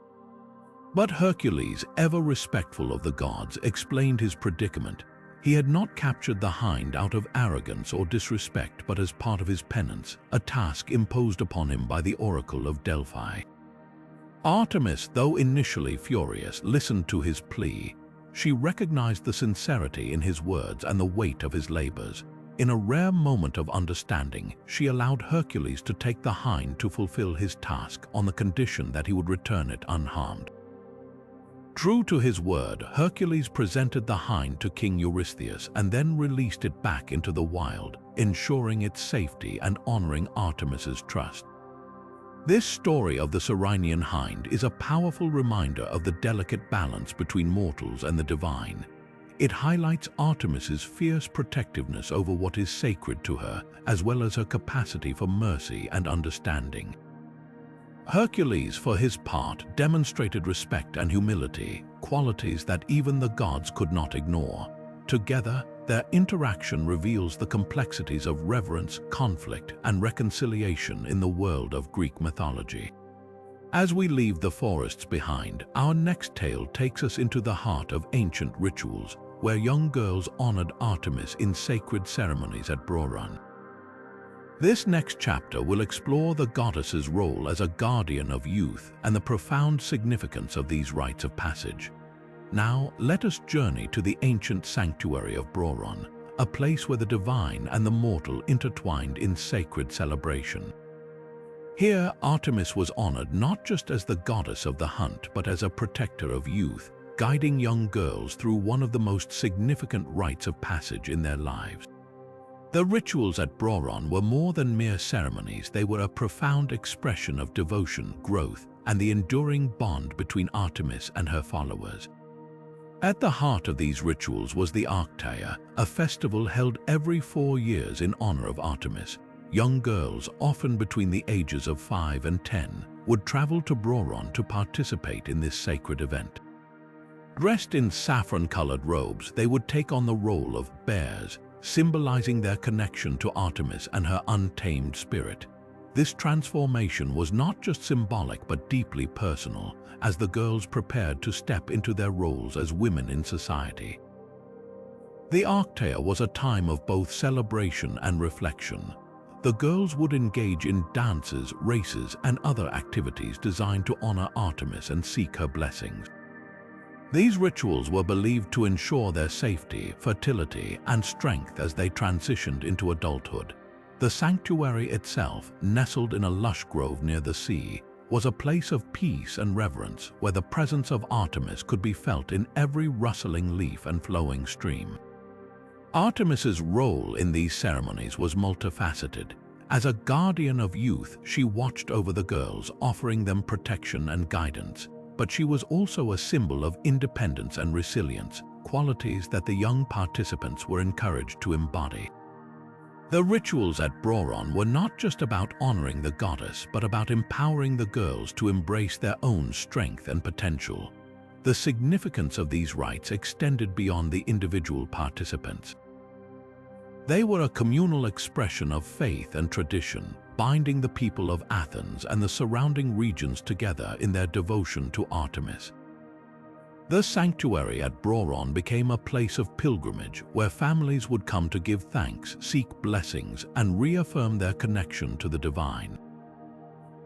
But Hercules, ever respectful of the gods, explained his predicament. He had not captured the hind out of arrogance or disrespect, but as part of his penance, a task imposed upon him by the oracle of Delphi. Artemis, though initially furious, listened to his plea. She recognized the sincerity in his words and the weight of his labors. In a rare moment of understanding, she allowed Hercules to take the hind to fulfill his task on the condition that he would return it unharmed. True to his word, Hercules presented the hind to King Eurystheus and then released it back into the wild, ensuring its safety and honoring Artemis's trust. This story of the Cyrenian hind is a powerful reminder of the delicate balance between mortals and the divine. It highlights Artemis's fierce protectiveness over what is sacred to her, as well as her capacity for mercy and understanding. Hercules, for his part, demonstrated respect and humility, qualities that even the gods could not ignore. Together, their interaction reveals the complexities of reverence, conflict, and reconciliation in the world of Greek mythology. As we leave the forests behind, our next tale takes us into the heart of ancient rituals, where young girls honored Artemis in sacred ceremonies at Boar Hunt. This next chapter will explore the goddess's role as a guardian of youth and the profound significance of these rites of passage. Now, let us journey to the ancient sanctuary of Boar Hunt, a place where the divine and the mortal intertwined in sacred celebration. Here, Artemis was honored not just as the goddess of the hunt, but as a protector of youth, guiding young girls through one of the most significant rites of passage in their lives. The rituals at Boar Hunt were more than mere ceremonies. They were a profound expression of devotion, growth, and the enduring bond between Artemis and her followers. At the heart of these rituals was the Actaeon, a festival held every 4 years in honor of Artemis. Young girls, often between the ages of 5 and 10, would travel to Boar Hunt to participate in this sacred event. Dressed in saffron-colored robes, they would take on the role of bears, symbolizing their connection to Artemis and her untamed spirit. This transformation was not just symbolic but deeply personal, as the girls prepared to step into their roles as women in society. The Actaeon was a time of both celebration and reflection. The girls would engage in dances, races, and other activities designed to honor Artemis and seek her blessings. These rituals were believed to ensure their safety, fertility, and strength as they transitioned into adulthood. The sanctuary itself, nestled in a lush grove near the sea, was a place of peace and reverence where the presence of Artemis could be felt in every rustling leaf and flowing stream. Artemis's role in these ceremonies was multifaceted. As a guardian of youth, she watched over the girls, offering them protection and guidance. But she was also a symbol of independence and resilience, qualities that the young participants were encouraged to embody. The rituals at Boar Hunt were not just about honoring the goddess, but about empowering the girls to embrace their own strength and potential. The significance of these rites extended beyond the individual participants. They were a communal expression of faith and tradition, binding the people of Athens and the surrounding regions together in their devotion to Artemis. The sanctuary at Boar Hunt became a place of pilgrimage where families would come to give thanks, seek blessings, and reaffirm their connection to the divine.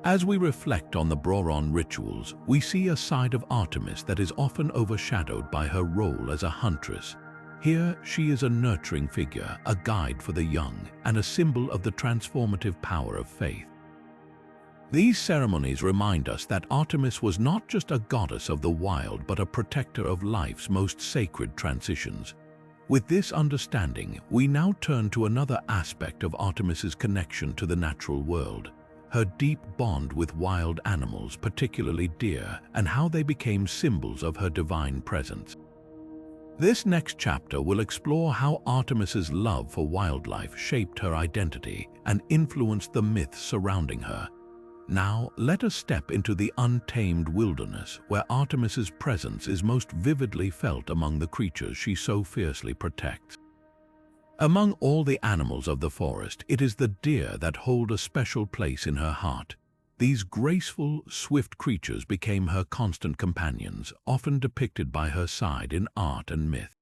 As we reflect on the Boar Hunt rituals, we see a side of Artemis that is often overshadowed by her role as a huntress. Here, she is a nurturing figure, a guide for the young, and a symbol of the transformative power of faith. These ceremonies remind us that Artemis was not just a goddess of the wild, but a protector of life's most sacred transitions. With this understanding, we now turn to another aspect of Artemis's connection to the natural world, her deep bond with wild animals, particularly deer, and how they became symbols of her divine presence. This next chapter will explore how Artemis's love for wildlife shaped her identity and influenced the myths surrounding her. Now, let us step into the untamed wilderness, where Artemis's presence is most vividly felt among the creatures she so fiercely protects. Among all the animals of the forest, it is the deer that hold a special place in her heart. These graceful, swift creatures became her constant companions, often depicted by her side in art and myth.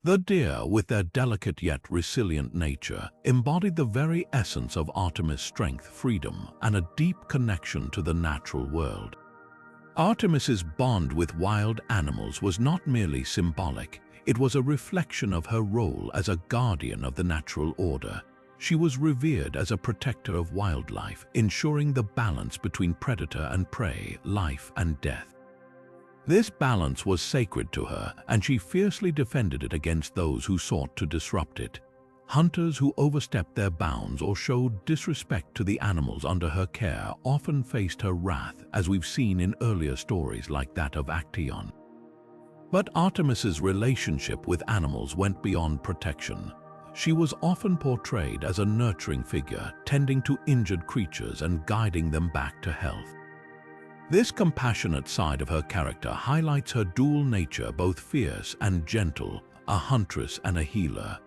The deer, with their delicate yet resilient nature, embodied the very essence of Artemis' strength, freedom, and a deep connection to the natural world. Artemis's bond with wild animals was not merely symbolic, it was a reflection of her role as a guardian of the natural order. She was revered as a protector of wildlife, ensuring the balance between predator and prey, life and death. This balance was sacred to her, and she fiercely defended it against those who sought to disrupt it. Hunters who overstepped their bounds or showed disrespect to the animals under her care often faced her wrath, as we've seen in earlier stories like that of Actaeon. But Artemis's relationship with animals went beyond protection. She was often portrayed as a nurturing figure, tending to injured creatures and guiding them back to health. This compassionate side of her character highlights her dual nature, both fierce and gentle, a huntress and a healer.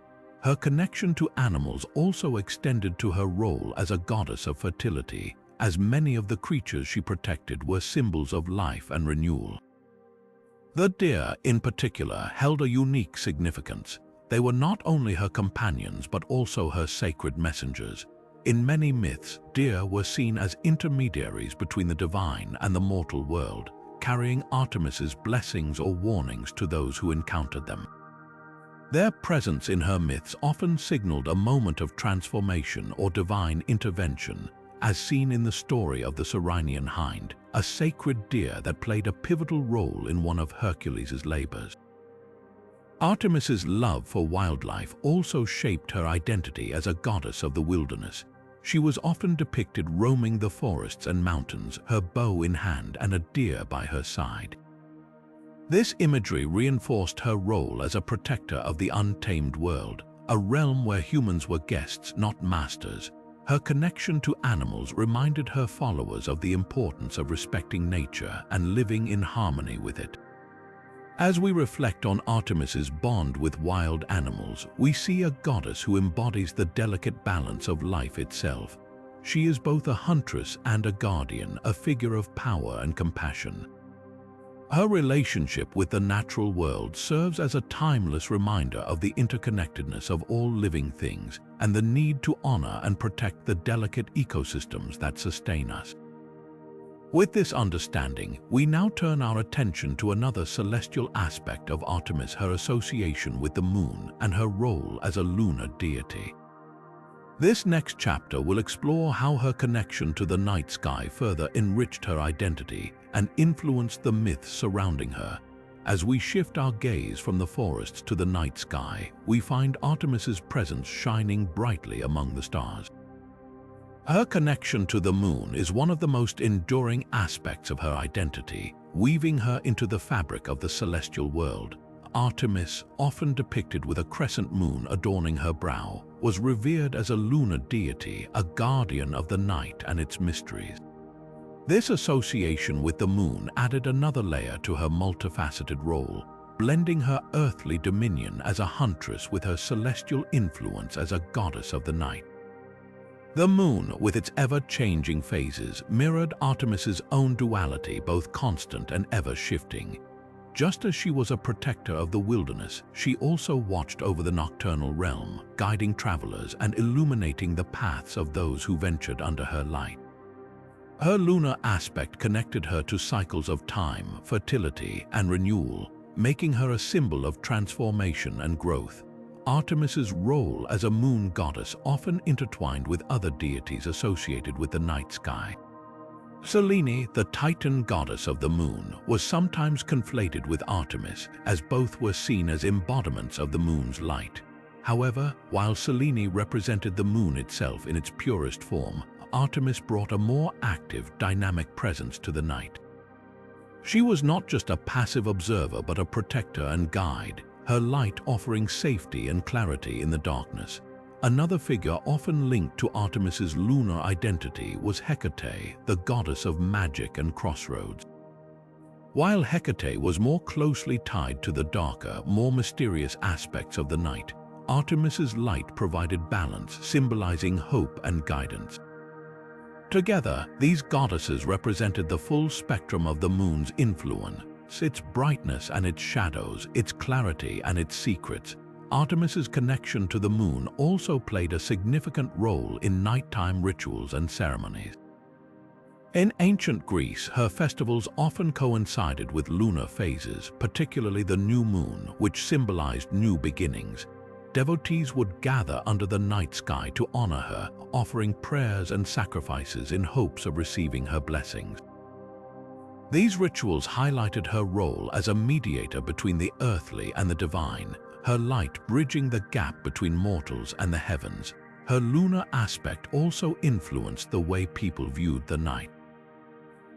Her connection to animals also extended to her role as a goddess of fertility, as many of the creatures she protected were symbols of life and renewal. The deer, in particular, held a unique significance. They were not only her companions but also her sacred messengers. In many myths, deer were seen as intermediaries between the divine and the mortal world, carrying Artemis's blessings or warnings to those who encountered them. Their presence in her myths often signaled a moment of transformation or divine intervention, as seen in the story of the Cyrenian hind, a sacred deer that played a pivotal role in one of Hercules' labors. Artemis's love for wildlife also shaped her identity as a goddess of the wilderness. She was often depicted roaming the forests and mountains, her bow in hand and a deer by her side. This imagery reinforced her role as a protector of the untamed world, a realm where humans were guests, not masters. Her connection to animals reminded her followers of the importance of respecting nature and living in harmony with it. As we reflect on Artemis's bond with wild animals, we see a goddess who embodies the delicate balance of life itself. She is both a huntress and a guardian, a figure of power and compassion. Her relationship with the natural world serves as a timeless reminder of the interconnectedness of all living things and the need to honor and protect the delicate ecosystems that sustain us. With this understanding, we now turn our attention to another celestial aspect of Artemis, her association with the moon and her role as a lunar deity. This next chapter will explore how her connection to the night sky further enriched her identity and influenced the myths surrounding her. As we shift our gaze from the forests to the night sky, we find Artemis's presence shining brightly among the stars. Her connection to the moon is one of the most enduring aspects of her identity, weaving her into the fabric of the celestial world. Artemis, often depicted with a crescent moon adorning her brow, was revered as a lunar deity, a guardian of the night and its mysteries. This association with the moon added another layer to her multifaceted role, blending her earthly dominion as a huntress with her celestial influence as a goddess of the night. The moon, with its ever-changing phases, mirrored Artemis's own duality, both constant and ever-shifting. Just as she was a protector of the wilderness, she also watched over the nocturnal realm, guiding travelers and illuminating the paths of those who ventured under her light. Her lunar aspect connected her to cycles of time, fertility, and renewal, making her a symbol of transformation and growth. Artemis's role as a moon goddess often intertwined with other deities associated with the night sky. Selene, the Titan goddess of the moon, was sometimes conflated with Artemis, as both were seen as embodiments of the moon's light. However, while Selene represented the moon itself in its purest form, Artemis brought a more active, dynamic presence to the night. She was not just a passive observer but a protector and guide, her light offering safety and clarity in the darkness. Another figure often linked to Artemis's lunar identity was Hecate, the goddess of magic and crossroads. While Hecate was more closely tied to the darker, more mysterious aspects of the night, Artemis's light provided balance, symbolizing hope and guidance. Together, these goddesses represented the full spectrum of the moon's influence, its brightness and its shadows, its clarity and its secrets. Artemis's connection to the moon also played a significant role in nighttime rituals and ceremonies. In ancient Greece, her festivals often coincided with lunar phases, particularly the new moon, which symbolized new beginnings. Devotees would gather under the night sky to honor her, offering prayers and sacrifices in hopes of receiving her blessings. These rituals highlighted her role as a mediator between the earthly and the divine, her light bridging the gap between mortals and the heavens. Her lunar aspect also influenced the way people viewed the night.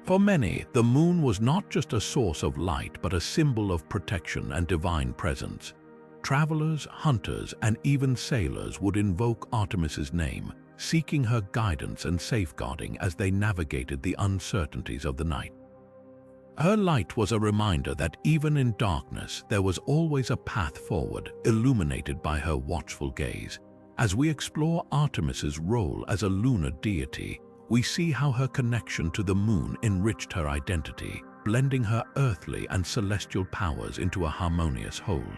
For many, the moon was not just a source of light but a symbol of protection and divine presence. Travelers, hunters, and even sailors would invoke Artemis's name, seeking her guidance and safeguarding as they navigated the uncertainties of the night. Her light was a reminder that even in darkness, there was always a path forward, illuminated by her watchful gaze. As we explore Artemis's role as a lunar deity, we see how her connection to the moon enriched her identity, blending her earthly and celestial powers into a harmonious whole.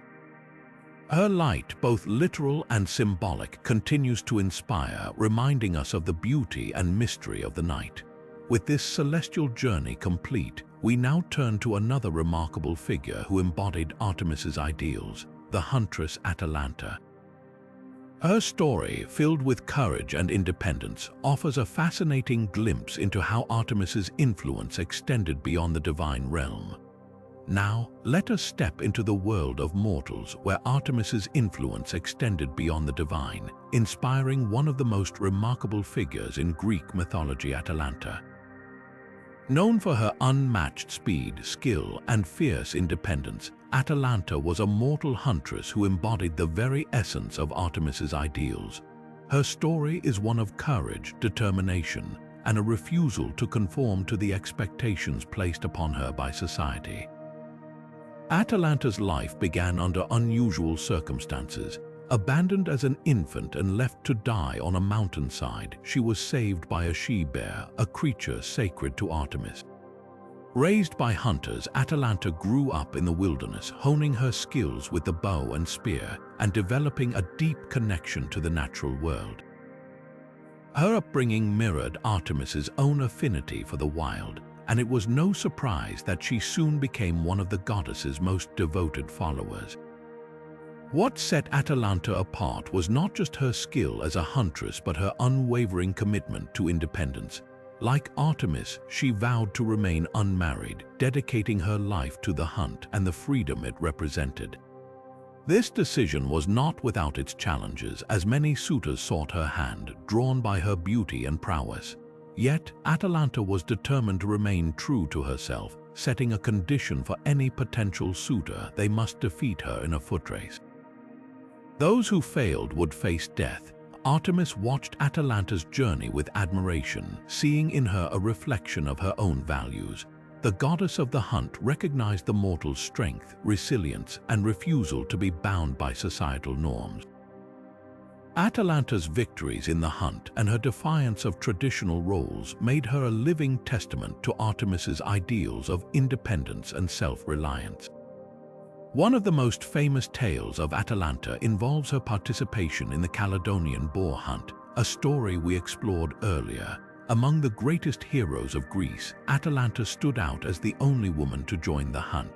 Her light, both literal and symbolic, continues to inspire, reminding us of the beauty and mystery of the night. With this celestial journey complete, we now turn to another remarkable figure who embodied Artemis's ideals, the Huntress Atalanta. Her story, filled with courage and independence, offers a fascinating glimpse into how Artemis's influence extended beyond the divine realm. Now, let us step into the world of mortals where Artemis's influence extended beyond the divine, inspiring one of the most remarkable figures in Greek mythology, Atalanta. Known for her unmatched speed, skill, and fierce independence, Atalanta was a mortal huntress who embodied the very essence of Artemis's ideals. Her story is one of courage, determination, and a refusal to conform to the expectations placed upon her by society. Atalanta's life began under unusual circumstances. Abandoned as an infant and left to die on a mountainside, she was saved by a she-bear, a creature sacred to Artemis. Raised by hunters, Atalanta grew up in the wilderness, honing her skills with the bow and spear and developing a deep connection to the natural world. Her upbringing mirrored Artemis's own affinity for the wild, and it was no surprise that she soon became one of the goddess's most devoted followers. What set Atalanta apart was not just her skill as a huntress but her unwavering commitment to independence. Like Artemis, she vowed to remain unmarried, dedicating her life to the hunt and the freedom it represented. This decision was not without its challenges, as many suitors sought her hand, drawn by her beauty and prowess. Yet, Atalanta was determined to remain true to herself, setting a condition for any potential suitor: they must defeat her in a foot race. Those who failed would face death. Artemis watched Atalanta's journey with admiration, seeing in her a reflection of her own values. The goddess of the hunt recognized the mortal's strength, resilience, and refusal to be bound by societal norms. Atalanta's victories in the hunt and her defiance of traditional roles made her a living testament to Artemis's ideals of independence and self-reliance. One of the most famous tales of Atalanta involves her participation in the Calydonian Boar Hunt, a story we explored earlier. Among the greatest heroes of Greece, Atalanta stood out as the only woman to join the hunt.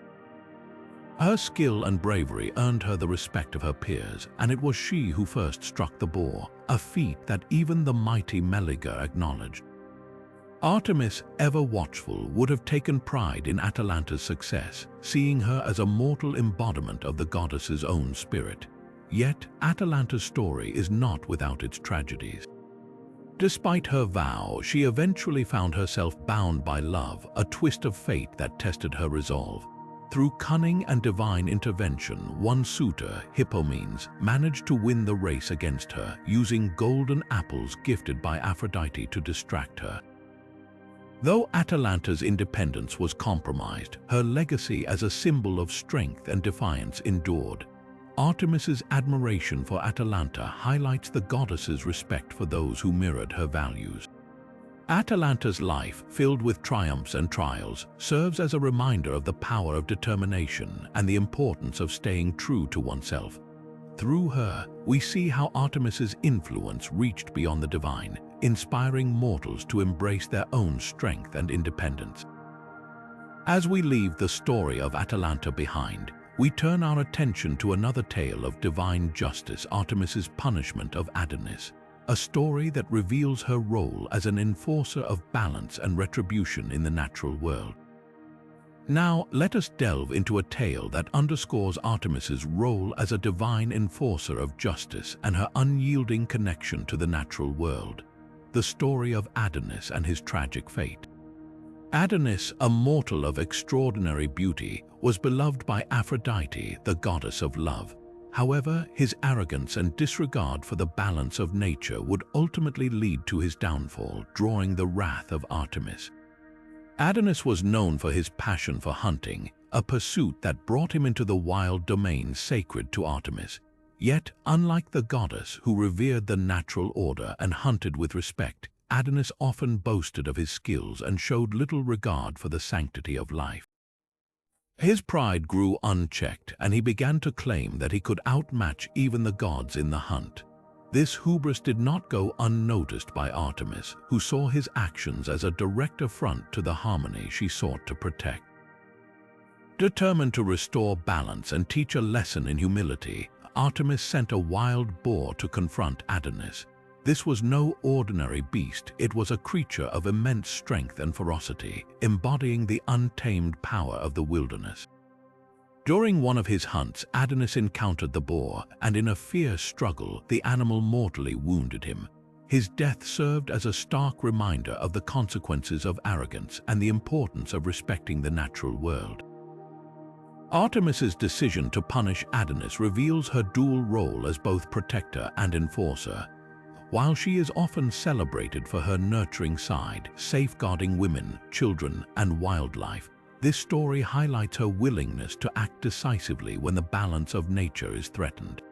Her skill and bravery earned her the respect of her peers, and it was she who first struck the boar, a feat that even the mighty Meleager acknowledged. Artemis, ever watchful, would have taken pride in Atalanta's success, seeing her as a mortal embodiment of the goddess's own spirit. Yet, Atalanta's story is not without its tragedies. Despite her vow, she eventually found herself bound by love, a twist of fate that tested her resolve. Through cunning and divine intervention, one suitor, Hippomenes, managed to win the race against her, using golden apples gifted by Aphrodite to distract her. Though Atalanta's independence was compromised, her legacy as a symbol of strength and defiance endured. Artemis's admiration for Atalanta highlights the goddess's respect for those who mirrored her values. Atalanta's life, filled with triumphs and trials, serves as a reminder of the power of determination and the importance of staying true to oneself. Through her, we see how Artemis's influence reached beyond the divine, inspiring mortals to embrace their own strength and independence. As we leave the story of Atalanta behind, we turn our attention to another tale of divine justice, Artemis's punishment of Adonis, a story that reveals her role as an enforcer of balance and retribution in the natural world. Now, let us delve into a tale that underscores Artemis's role as a divine enforcer of justice and her unyielding connection to the natural world. The story of Adonis and his tragic fate. Adonis, a mortal of extraordinary beauty, was beloved by Aphrodite, the goddess of love. However, his arrogance and disregard for the balance of nature would ultimately lead to his downfall, drawing the wrath of Artemis. Adonis was known for his passion for hunting, a pursuit that brought him into the wild domains sacred to Artemis. Yet, unlike the goddess who revered the natural order and hunted with respect, Adonis often boasted of his skills and showed little regard for the sanctity of life. His pride grew unchecked, and he began to claim that he could outmatch even the gods in the hunt. This hubris did not go unnoticed by Artemis, who saw his actions as a direct affront to the harmony she sought to protect. Determined to restore balance and teach a lesson in humility, Artemis sent a wild boar to confront Adonis. This was no ordinary beast, it was a creature of immense strength and ferocity, embodying the untamed power of the wilderness. During one of his hunts, Adonis encountered the boar, and in a fierce struggle, the animal mortally wounded him. His death served as a stark reminder of the consequences of arrogance and the importance of respecting the natural world. Artemis's decision to punish Adonis reveals her dual role as both protector and enforcer. While she is often celebrated for her nurturing side, safeguarding women, children, and wildlife, this story highlights her willingness to act decisively when the balance of nature is threatened.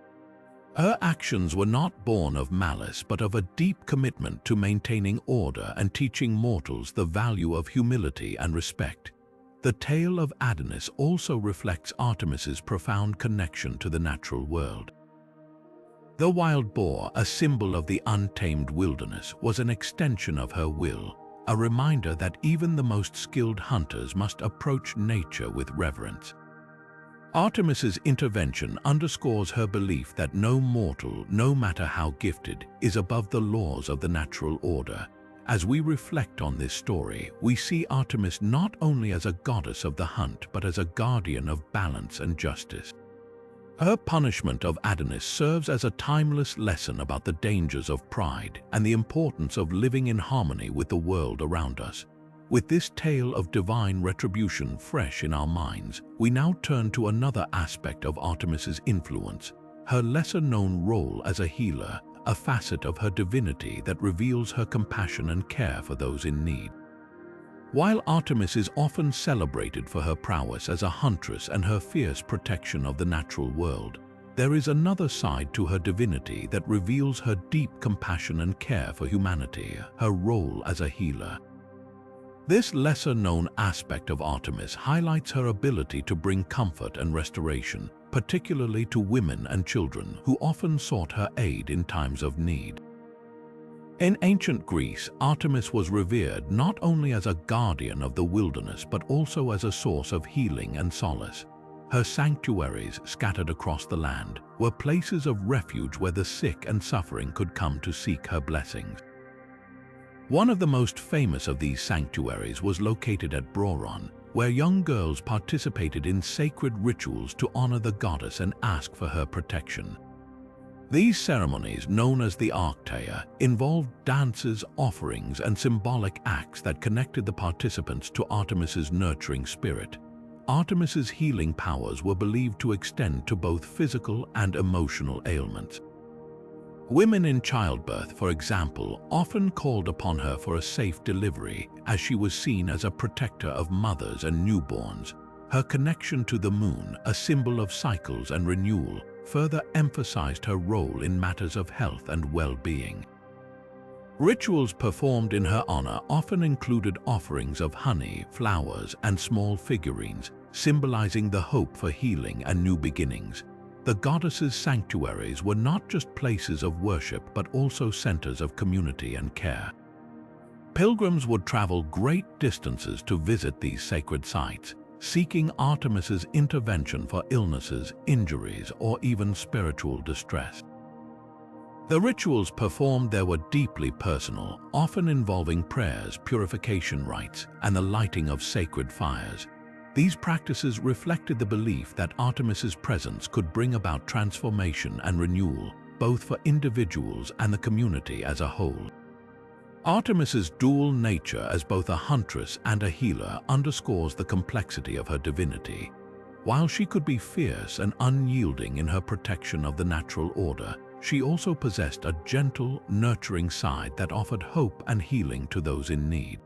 Her actions were not born of malice but of a deep commitment to maintaining order and teaching mortals the value of humility and respect. The tale of Adonis also reflects Artemis's profound connection to the natural world. The wild boar, a symbol of the untamed wilderness, was an extension of her will, a reminder that even the most skilled hunters must approach nature with reverence. Artemis's intervention underscores her belief that no mortal, no matter how gifted, is above the laws of the natural order. As we reflect on this story, we see Artemis not only as a goddess of the hunt but as a guardian of balance and justice. Her punishment of Adonis serves as a timeless lesson about the dangers of pride and the importance of living in harmony with the world around us. With this tale of divine retribution fresh in our minds, we now turn to another aspect of Artemis's influence, her lesser-known role as a healer, a facet of her divinity that reveals her compassion and care for those in need. While Artemis is often celebrated for her prowess as a huntress and her fierce protection of the natural world, there is another side to her divinity that reveals her deep compassion and care for humanity, her role as a healer. This lesser-known aspect of Artemis highlights her ability to bring comfort and restoration, particularly to women and children who often sought her aid in times of need. In ancient Greece, Artemis was revered not only as a guardian of the wilderness but also as a source of healing and solace. Her sanctuaries, scattered across the land, were places of refuge where the sick and suffering could come to seek her blessings. One of the most famous of these sanctuaries was located at Broron, where young girls participated in sacred rituals to honor the goddess and ask for her protection. These ceremonies, known as the Actaeon, involved dances, offerings, and symbolic acts that connected the participants to Artemis's nurturing spirit. Artemis's healing powers were believed to extend to both physical and emotional ailments. Women in childbirth, for example, often called upon her for a safe delivery, as she was seen as a protector of mothers and newborns. Her connection to the moon, a symbol of cycles and renewal, further emphasized her role in matters of health and well-being. Rituals performed in her honor often included offerings of honey, flowers, and small figurines, symbolizing the hope for healing and new beginnings. The goddess's sanctuaries were not just places of worship but also centers of community and care. Pilgrims would travel great distances to visit these sacred sites, seeking Artemis's intervention for illnesses, injuries, or even spiritual distress. The rituals performed there were deeply personal, often involving prayers, purification rites, and the lighting of sacred fires. These practices reflected the belief that Artemis's presence could bring about transformation and renewal, both for individuals and the community as a whole. Artemis's dual nature as both a huntress and a healer underscores the complexity of her divinity. While she could be fierce and unyielding in her protection of the natural order, she also possessed a gentle, nurturing side that offered hope and healing to those in need.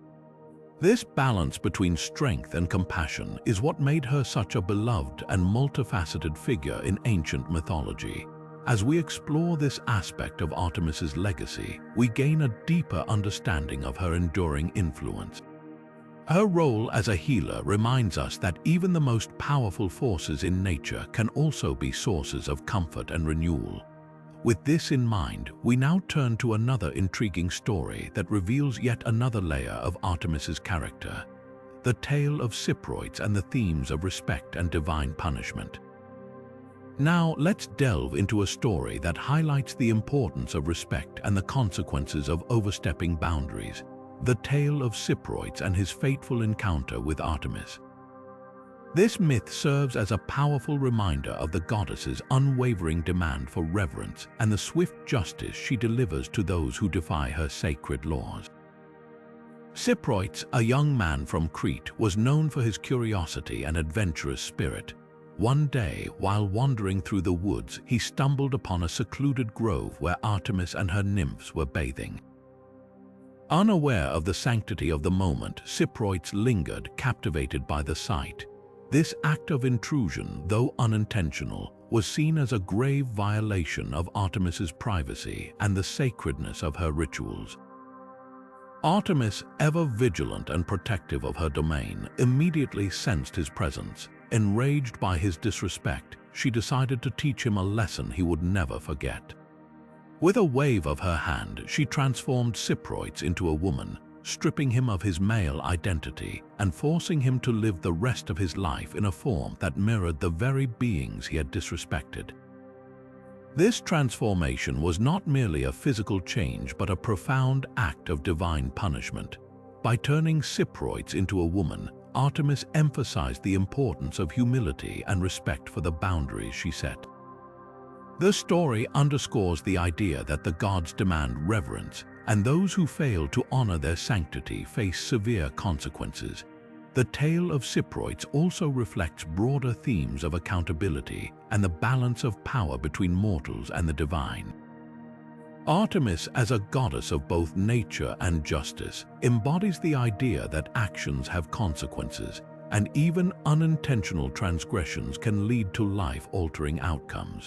This balance between strength and compassion is what made her such a beloved and multifaceted figure in ancient mythology. As we explore this aspect of Artemis's legacy, we gain a deeper understanding of her enduring influence. Her role as a healer reminds us that even the most powerful forces in nature can also be sources of comfort and renewal. With this in mind, we now turn to another intriguing story that reveals yet another layer of Artemis's character: the tale of Cyproids and the themes of respect and divine punishment. Now, let's delve into a story that highlights the importance of respect and the consequences of overstepping boundaries: the tale of Cyproids and his fateful encounter with Artemis. This myth serves as a powerful reminder of the goddess's unwavering demand for reverence and the swift justice she delivers to those who defy her sacred laws. Cyproids, a young man from Crete, was known for his curiosity and adventurous spirit. One day, while wandering through the woods, he stumbled upon a secluded grove where Artemis and her nymphs were bathing. Unaware of the sanctity of the moment, Cyproids lingered, captivated by the sight. This act of intrusion, though unintentional, was seen as a grave violation of Artemis's privacy and the sacredness of her rituals. Artemis, ever vigilant and protective of her domain, immediately sensed his presence. Enraged by his disrespect, she decided to teach him a lesson he would never forget. With a wave of her hand, she transformed Cyproids into a woman, stripping him of his male identity and forcing him to live the rest of his life in a form that mirrored the very beings he had disrespected. This transformation was not merely a physical change but a profound act of divine punishment. By turning Cyproids into a woman, Artemis emphasized the importance of humility and respect for the boundaries she set. The story underscores the idea that the gods demand reverence, and those who fail to honor their sanctity face severe consequences. The tale of Cyproids also reflects broader themes of accountability and the balance of power between mortals and the divine. Artemis, as a goddess of both nature and justice, embodies the idea that actions have consequences, and even unintentional transgressions can lead to life-altering outcomes.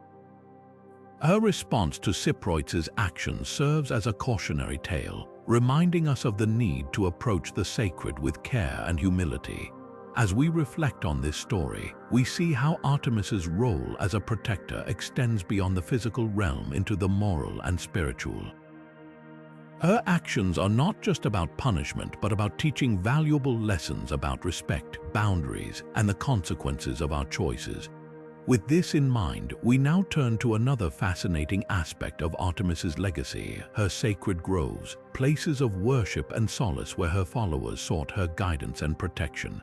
Her response to Cyproids' actions serves as a cautionary tale, reminding us of the need to approach the sacred with care and humility. As we reflect on this story, we see how Artemis's role as a protector extends beyond the physical realm into the moral and spiritual. Her actions are not just about punishment, but about teaching valuable lessons about respect, boundaries, and the consequences of our choices. With this in mind, we now turn to another fascinating aspect of Artemis's legacy: her sacred groves, places of worship and solace where her followers sought her guidance and protection.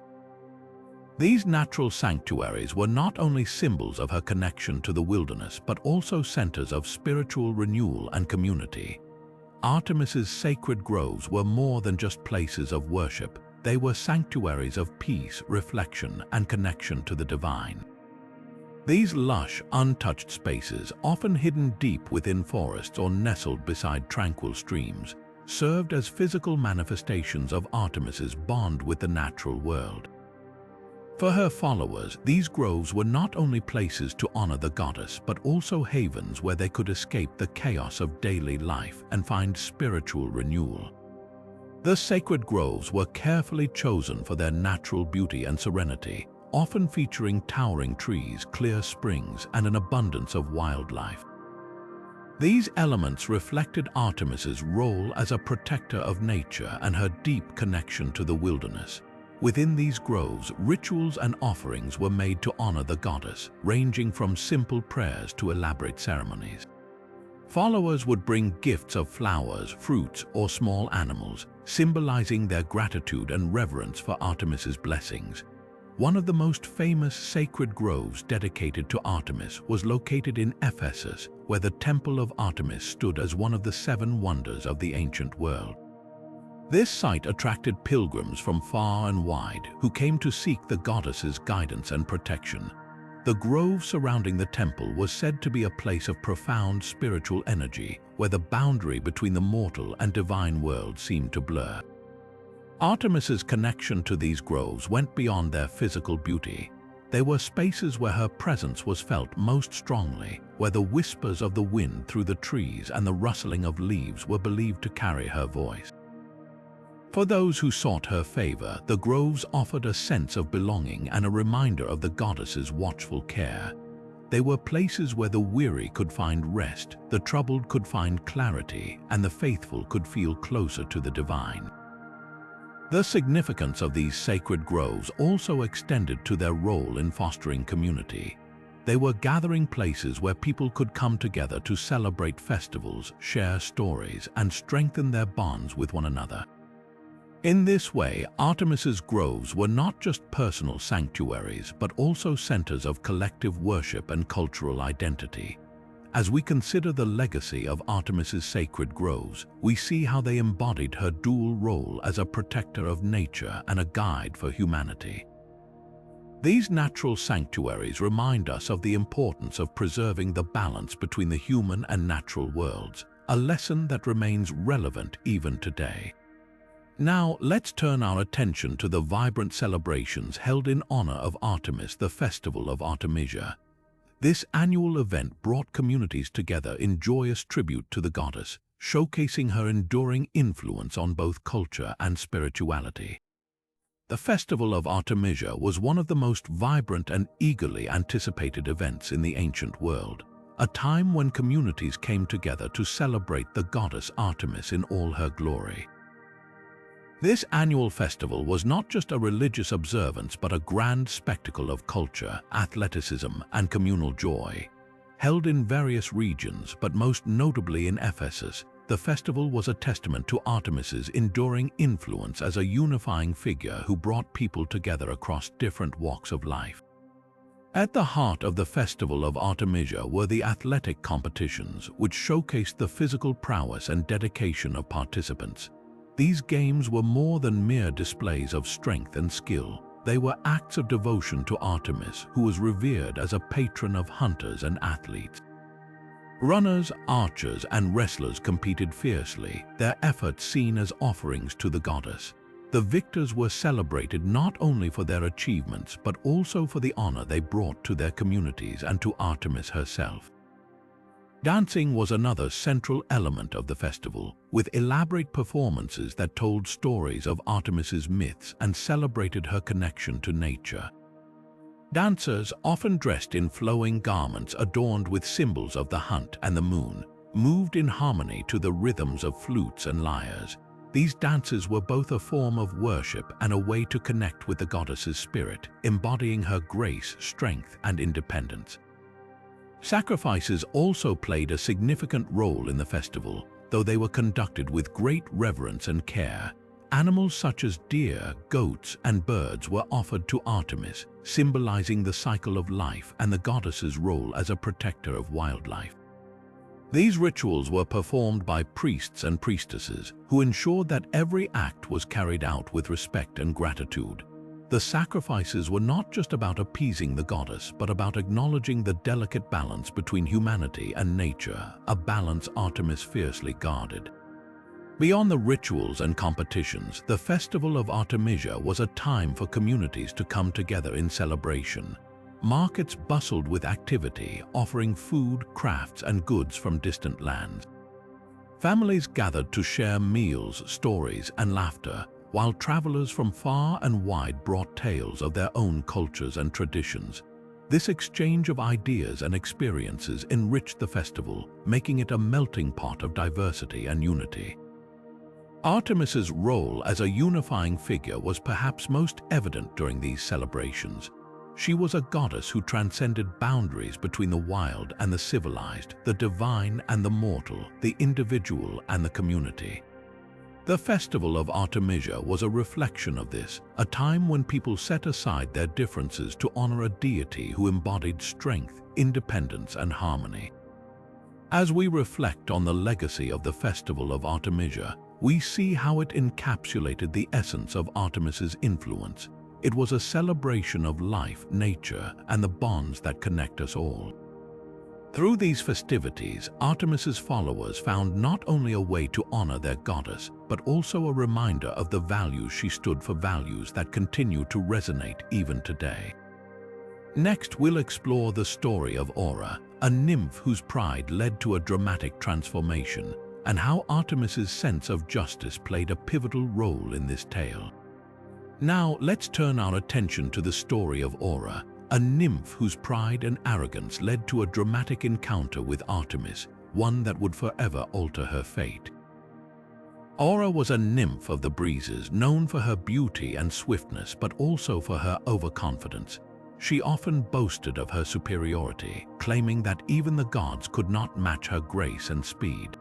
These natural sanctuaries were not only symbols of her connection to the wilderness, but also centers of spiritual renewal and community. Artemis's sacred groves were more than just places of worship. They were sanctuaries of peace, reflection, and connection to the divine. These lush, untouched spaces, often hidden deep within forests or nestled beside tranquil streams, served as physical manifestations of Artemis's bond with the natural world. For her followers, these groves were not only places to honor the goddess, but also havens where they could escape the chaos of daily life and find spiritual renewal. The sacred groves were carefully chosen for their natural beauty and serenity, often featuring towering trees, clear springs, and an abundance of wildlife. These elements reflected Artemis's role as a protector of nature and her deep connection to the wilderness. Within these groves, rituals and offerings were made to honor the goddess, ranging from simple prayers to elaborate ceremonies. Followers would bring gifts of flowers, fruits, or small animals, symbolizing their gratitude and reverence for Artemis's blessings. One of the most famous sacred groves dedicated to Artemis was located in Ephesus, where the Temple of Artemis stood as one of the 7 wonders of the ancient world. This site attracted pilgrims from far and wide who came to seek the goddess's guidance and protection. The grove surrounding the temple was said to be a place of profound spiritual energy, where the boundary between the mortal and divine world seemed to blur. Artemis's connection to these groves went beyond their physical beauty. They were spaces where her presence was felt most strongly, where the whispers of the wind through the trees and the rustling of leaves were believed to carry her voice. For those who sought her favor, the groves offered a sense of belonging and a reminder of the goddess's watchful care. They were places where the weary could find rest, the troubled could find clarity, and the faithful could feel closer to the divine. The significance of these sacred groves also extended to their role in fostering community. They were gathering places where people could come together to celebrate festivals, share stories, and strengthen their bonds with one another. In this way, Artemis's groves were not just personal sanctuaries, but also centers of collective worship and cultural identity. As we consider the legacy of Artemis's sacred groves, we see how they embodied her dual role as a protector of nature and a guide for humanity. These natural sanctuaries remind us of the importance of preserving the balance between the human and natural worlds, a lesson that remains relevant even today. Now, let's turn our attention to the vibrant celebrations held in honor of Artemis, the Festival of Artemisia. This annual event brought communities together in joyous tribute to the goddess, showcasing her enduring influence on both culture and spirituality. The Festival of Artemisia was one of the most vibrant and eagerly anticipated events in the ancient world, a time when communities came together to celebrate the goddess Artemis in all her glory. This annual festival was not just a religious observance but a grand spectacle of culture, athleticism, and communal joy. Held in various regions, but most notably in Ephesus, the festival was a testament to Artemis's enduring influence as a unifying figure who brought people together across different walks of life. At the heart of the Festival of Artemisia were the athletic competitions, which showcased the physical prowess and dedication of participants. These games were more than mere displays of strength and skill. They were acts of devotion to Artemis, who was revered as a patron of hunters and athletes. Runners, archers, and wrestlers competed fiercely, their efforts seen as offerings to the goddess. The victors were celebrated not only for their achievements, but also for the honor they brought to their communities and to Artemis herself. Dancing was another central element of the festival, with elaborate performances that told stories of Artemis's myths and celebrated her connection to nature. Dancers, often dressed in flowing garments adorned with symbols of the hunt and the moon, moved in harmony to the rhythms of flutes and lyres. These dances were both a form of worship and a way to connect with the goddess's spirit, embodying her grace, strength, and independence. Sacrifices also played a significant role in the festival, though they were conducted with great reverence and care. Animals such as deer, goats, and birds were offered to Artemis, symbolizing the cycle of life and the goddess's role as a protector of wildlife. These rituals were performed by priests and priestesses, who ensured that every act was carried out with respect and gratitude. The sacrifices were not just about appeasing the goddess, but about acknowledging the delicate balance between humanity and nature, a balance Artemis fiercely guarded. Beyond the rituals and competitions, the Festival of Artemisia was a time for communities to come together in celebration. Markets bustled with activity, offering food, crafts, and goods from distant lands. Families gathered to share meals, stories, and laughter, while travelers from far and wide brought tales of their own cultures and traditions. This exchange of ideas and experiences enriched the festival, making it a melting pot of diversity and unity. Artemis's role as a unifying figure was perhaps most evident during these celebrations. She was a goddess who transcended boundaries between the wild and the civilized, the divine and the mortal, the individual and the community. The Festival of Artemisia was a reflection of this, a time when people set aside their differences to honor a deity who embodied strength, independence, and harmony. As we reflect on the legacy of the Festival of Artemisia, we see how it encapsulated the essence of Artemis's influence. It was a celebration of life, nature, and the bonds that connect us all. Through these festivities, Artemis's followers found not only a way to honor their goddess, but also a reminder of the values she stood for, values that continue to resonate even today. Next, we'll explore the story of Aura, a nymph whose pride led to a dramatic transformation, and how Artemis's sense of justice played a pivotal role in this tale. Now, let's turn our attention to the story of Aura, a nymph whose pride and arrogance led to a dramatic encounter with Artemis, one that would forever alter her fate. Aura was a nymph of the breezes, known for her beauty and swiftness, but also for her overconfidence. She often boasted of her superiority, claiming that even the gods could not match her grace and speed.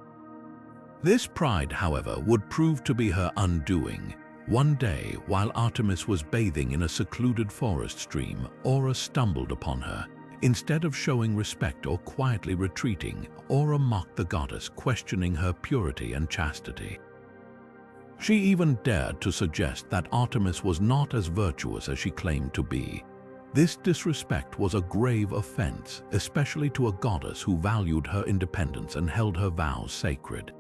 This pride, however, would prove to be her undoing. One day, while Artemis was bathing in a secluded forest stream, Aura stumbled upon her. Instead of showing respect or quietly retreating, Aura mocked the goddess, questioning her purity and chastity. She even dared to suggest that Artemis was not as virtuous as she claimed to be. This disrespect was a grave offense, especially to a goddess who valued her independence and held her vows sacred.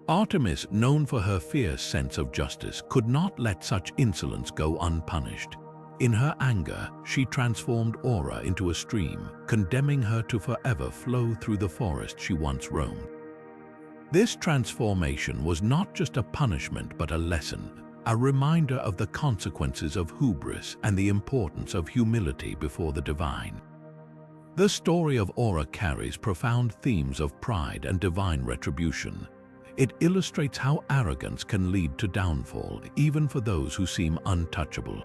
Artemis, known for her fierce sense of justice, could not let such insolence go unpunished. In her anger, she transformed Aura into a stream, condemning her to forever flow through the forest she once roamed. This transformation was not just a punishment but a lesson, a reminder of the consequences of hubris and the importance of humility before the divine. The story of Aura carries profound themes of pride and divine retribution. It illustrates how arrogance can lead to downfall, even for those who seem untouchable.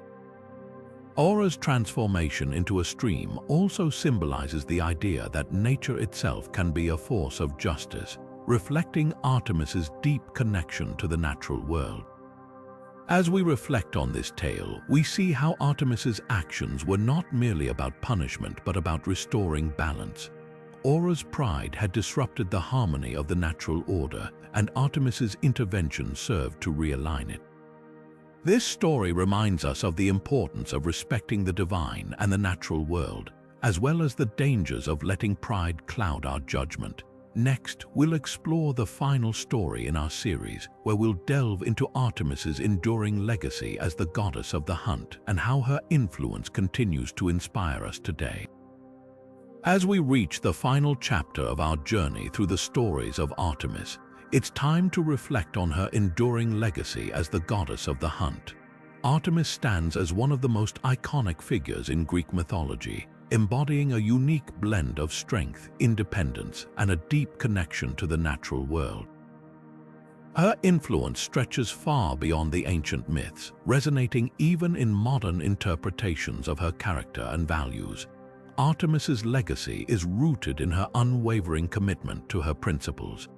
Aura's transformation into a stream also symbolizes the idea that nature itself can be a force of justice, reflecting Artemis's deep connection to the natural world. As we reflect on this tale, we see how Artemis's actions were not merely about punishment but about restoring balance. Aura's pride had disrupted the harmony of the natural order, and Artemis's intervention served to realign it. This story reminds us of the importance of respecting the divine and the natural world, as well as the dangers of letting pride cloud our judgment. Next, we'll explore the final story in our series, where we'll delve into Artemis's enduring legacy as the goddess of the hunt and how her influence continues to inspire us today. As we reach the final chapter of our journey through the stories of Artemis, it's time to reflect on her enduring legacy as the goddess of the hunt. Artemis stands as one of the most iconic figures in Greek mythology, embodying a unique blend of strength, independence, and a deep connection to the natural world. Her influence stretches far beyond the ancient myths, resonating even in modern interpretations of her character and values. Artemis's legacy is rooted in her unwavering commitment to her principles.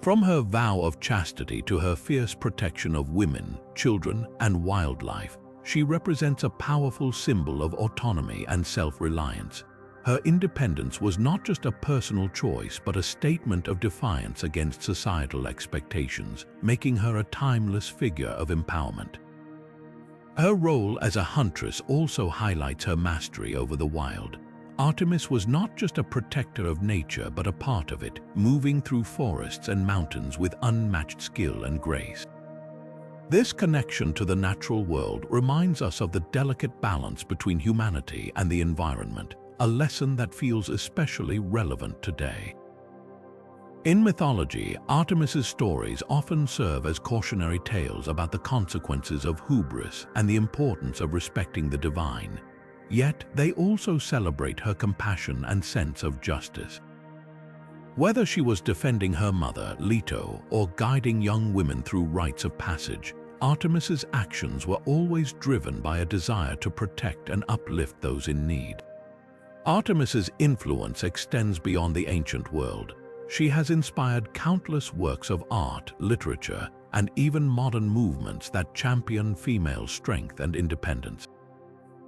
From her vow of chastity to her fierce protection of women, children, and wildlife, she represents a powerful symbol of autonomy and self-reliance. Her independence was not just a personal choice but a statement of defiance against societal expectations, making her a timeless figure of empowerment. Her role as a huntress also highlights her mastery over the wild. Artemis was not just a protector of nature but a part of it, moving through forests and mountains with unmatched skill and grace. This connection to the natural world reminds us of the delicate balance between humanity and the environment, a lesson that feels especially relevant today. In mythology, Artemis's stories often serve as cautionary tales about the consequences of hubris and the importance of respecting the divine. Yet, they also celebrate her compassion and sense of justice. Whether she was defending her mother, Leto, or guiding young women through rites of passage, Artemis's actions were always driven by a desire to protect and uplift those in need. Artemis's influence extends beyond the ancient world. She has inspired countless works of art, literature, and even modern movements that champion female strength and independence.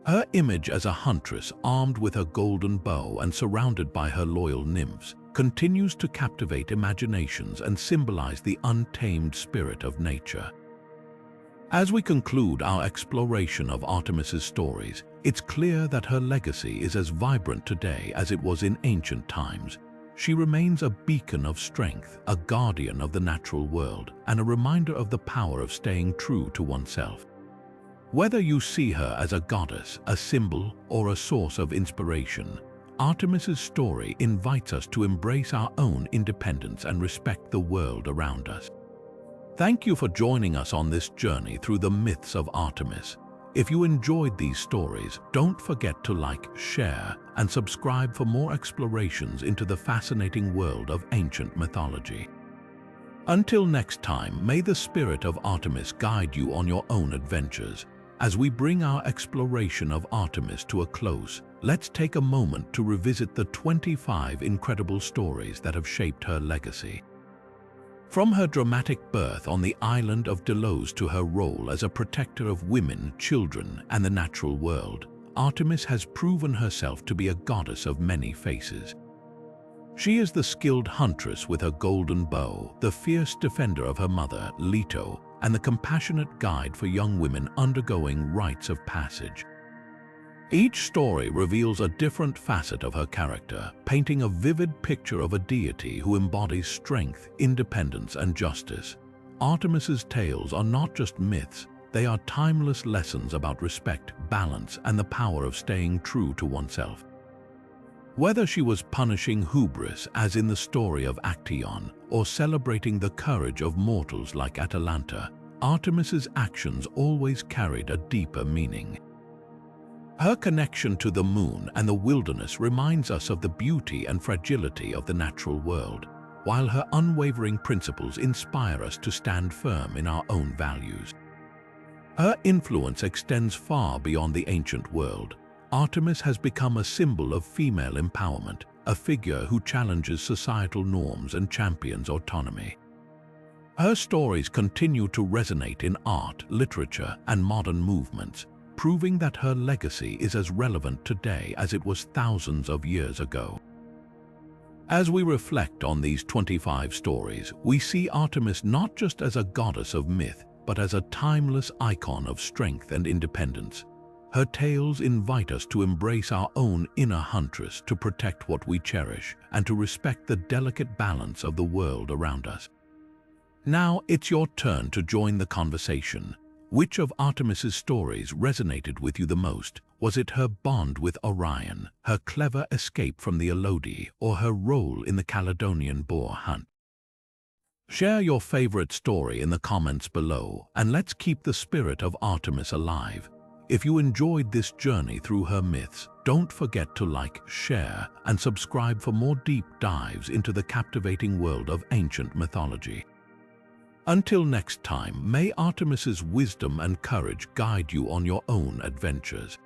Her image as a huntress armed with her golden bow and surrounded by her loyal nymphs continues to captivate imaginations and symbolize the untamed spirit of nature. As we conclude our exploration of Artemis's stories, it's clear that her legacy is as vibrant today as it was in ancient times. She remains a beacon of strength, a guardian of the natural world, and a reminder of the power of staying true to oneself. Whether you see her as a goddess, a symbol, or a source of inspiration, Artemis's story invites us to embrace our own independence and respect the world around us. Thank you for joining us on this journey through the myths of Artemis. If you enjoyed these stories, don't forget to like, share, and subscribe for more explorations into the fascinating world of ancient mythology. Until next time, may the spirit of Artemis guide you on your own adventures. As we bring our exploration of Artemis to a close, let's take a moment to revisit the 25 incredible stories that have shaped her legacy. From her dramatic birth on the island of Delos to her role as a protector of women, children, and the natural world, Artemis has proven herself to be a goddess of many faces. She is the skilled huntress with her golden bow, the fierce defender of her mother, Leto, and the compassionate guide for young women undergoing rites of passage. Each story reveals a different facet of her character, painting a vivid picture of a deity who embodies strength, independence, and justice. Artemis's tales are not just myths, they are timeless lessons about respect, balance, and the power of staying true to oneself. Whether she was punishing hubris, as in the story of Actaeon, or celebrating the courage of mortals like Atalanta, Artemis's actions always carried a deeper meaning. Her connection to the moon and the wilderness reminds us of the beauty and fragility of the natural world, while her unwavering principles inspire us to stand firm in our own values. Her influence extends far beyond the ancient world. Artemis has become a symbol of female empowerment, a figure who challenges societal norms and champions autonomy. Her stories continue to resonate in art, literature, and modern movements, proving that her legacy is as relevant today as it was thousands of years ago. As we reflect on these 25 stories, we see Artemis not just as a goddess of myth, but as a timeless icon of strength and independence. Her tales invite us to embrace our own inner huntress, to protect what we cherish, and to respect the delicate balance of the world around us. Now it's your turn to join the conversation. Which of Artemis's stories resonated with you the most? Was it her bond with Orion, her clever escape from the Elodie, or her role in the Calydonian Boar Hunt? Share your favorite story in the comments below, and let's keep the spirit of Artemis alive. If you enjoyed this journey through her myths, don't forget to like, share, and subscribe for more deep dives into the captivating world of ancient mythology. Until next time, may Artemis's wisdom and courage guide you on your own adventures.